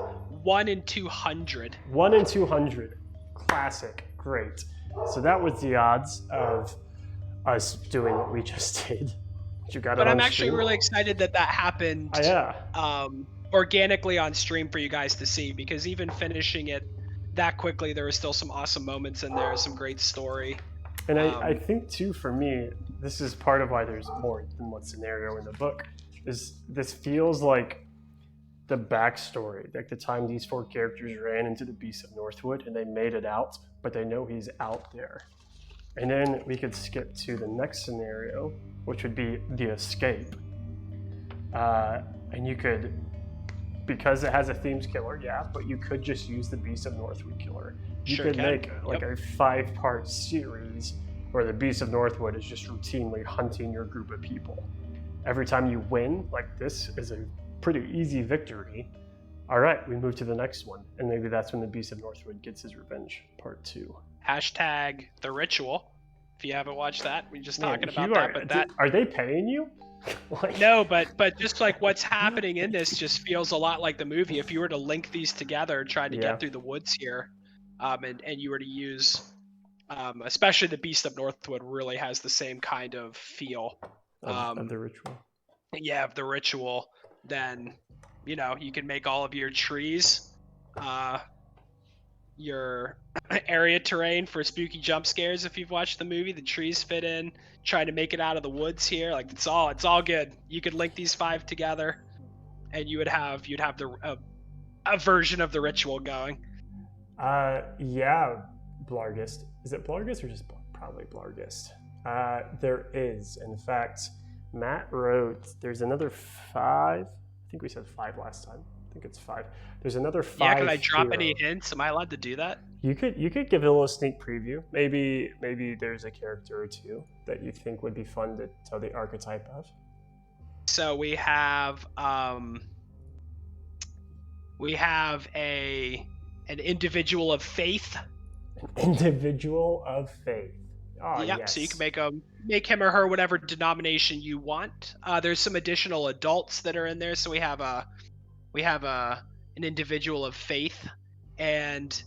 1 in 200. 1 in 200. Classic. Great. So that was the odds of us doing what we just did. You got but it I'm on actually stream? really excited that happened Yeah. organically on stream for you guys to see, because even finishing it that quickly, there were still some awesome moments in there, some great story. And I think too, for me, this is part of why there's more than one scenario in the book, is this feels like the backstory, like the time these 4 characters ran into the Beast of Northwood and they made it out, but they know he's out there. And then we could skip to the next scenario, which would be the escape. And you could, because it has a themes killer, yeah, but you could just use the Beast of Northwood killer. You Sure could can. make like a 5-part series where the Beast of Northwood is just routinely hunting your group of people. Every time you win, like this is a pretty easy victory. All right, we move to the next one. And maybe that's when the Beast of Northwood gets his revenge, part 2. Hashtag The Ritual. If you haven't watched that, we're just talking Man, about you that. But that are they paying you? Like, no, but just like what's happening in this just feels a lot like the movie. If you were to link these together, trying to Yeah. get through the woods here, and you were to use, especially the Beast of Northwood, really has the same kind of feel. of the ritual. Yeah, of The Ritual. Then, you know, you can make all of your trees, your area terrain for spooky jump scares. If you've watched the movie, the trees fit in. Trying to make it out of the woods here, like it's all good. You could link these 5 together, and you'd have a version of The Ritual going. Yeah, Blargist. Is it Blargist or just probably Blargist? There is, in fact, Matt wrote. There's another 5. I think we said 5 last time. I think it's 5. There's another 5. Yeah, can I drop here. any hints? Am I allowed to do that? You could give it a little sneak preview. Maybe there's a character or 2 that you think would be fun to tell the archetype of. So we have an individual of faith. An individual of faith. Oh, Yep. yes. So you can make him or her whatever denomination you want. There's some additional adults that are in there. So we have an individual of faith, and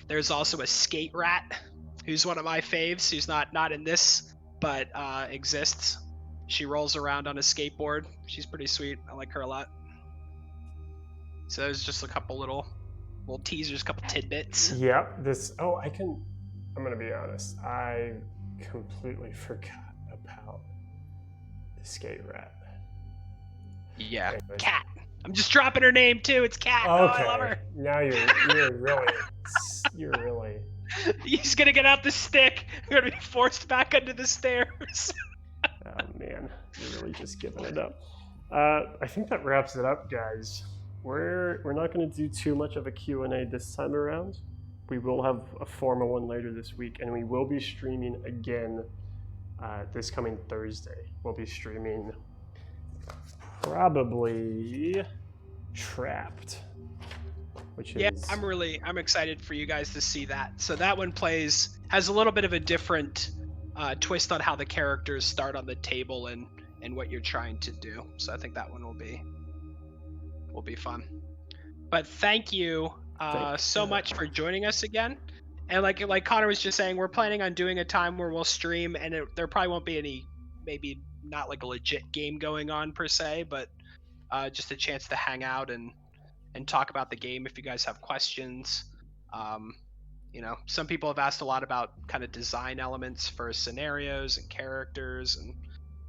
there's also a skate rat, who's one of my faves. Who's not in this, but exists. She rolls around on a skateboard. She's pretty sweet. I like her a lot. So there's just a couple little teasers, couple tidbits. Yep. I'm gonna be honest. I completely forgot about the skate rat. Yeah, Anyways. Cat. I'm just dropping her name too. It's Cat. Okay. Oh, I love her. Now you're really. He's gonna get out the stick. We're gonna be forced back under the stairs. Oh man, you're really just giving it up. I think that wraps it up, guys. We're not going to do too much of a Q&A this time around. We will have a formal one later this week, and we will be streaming again this coming Thursday. We'll be streaming probably Trapped, which is... Yeah, I'm excited for you guys to see that. So that one has a little bit of a different twist on how the characters start on the table and what you're trying to do. So I think that one will be fun. But thank you so much for joining us again. And like Connor was just saying, we're planning on doing a time where we'll stream, and there probably won't be any, maybe not like a legit game going on per se, but just a chance to hang out and talk about the game if you guys have questions. You know, some people have asked a lot about kind of design elements for scenarios and characters, and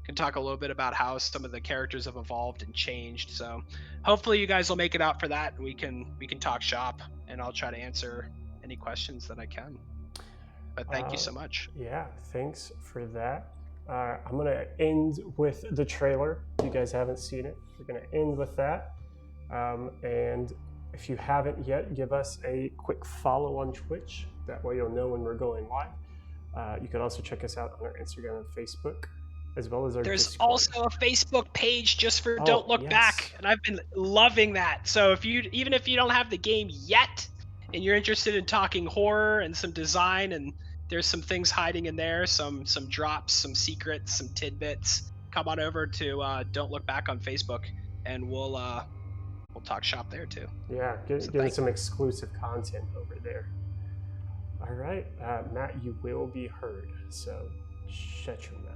can talk a little bit about how some of the characters have evolved and changed. So hopefully you guys will make it out for that, and we can talk shop, and I'll try to answer any questions that I can. But thank you so much. Yeah, thanks for that. I'm going to end with the trailer. You guys haven't seen it. We're going to end with that. And if you haven't yet, give us a quick follow on Twitch. That way you'll know when we're going live. You can also check us out on our Instagram and Facebook. as well as our There's Discord. also a Facebook page just for Oh, Don't Look yes. Back, and I've been loving that. So even if you don't have the game yet, and you're interested in talking horror and some design, and there's some things hiding in there, some drops, some secrets, some tidbits, come on over to Don't Look Back on Facebook, and we'll talk shop there too. Yeah, getting thank some exclusive content over there. All right, Matt, you will be heard, so shut your mouth.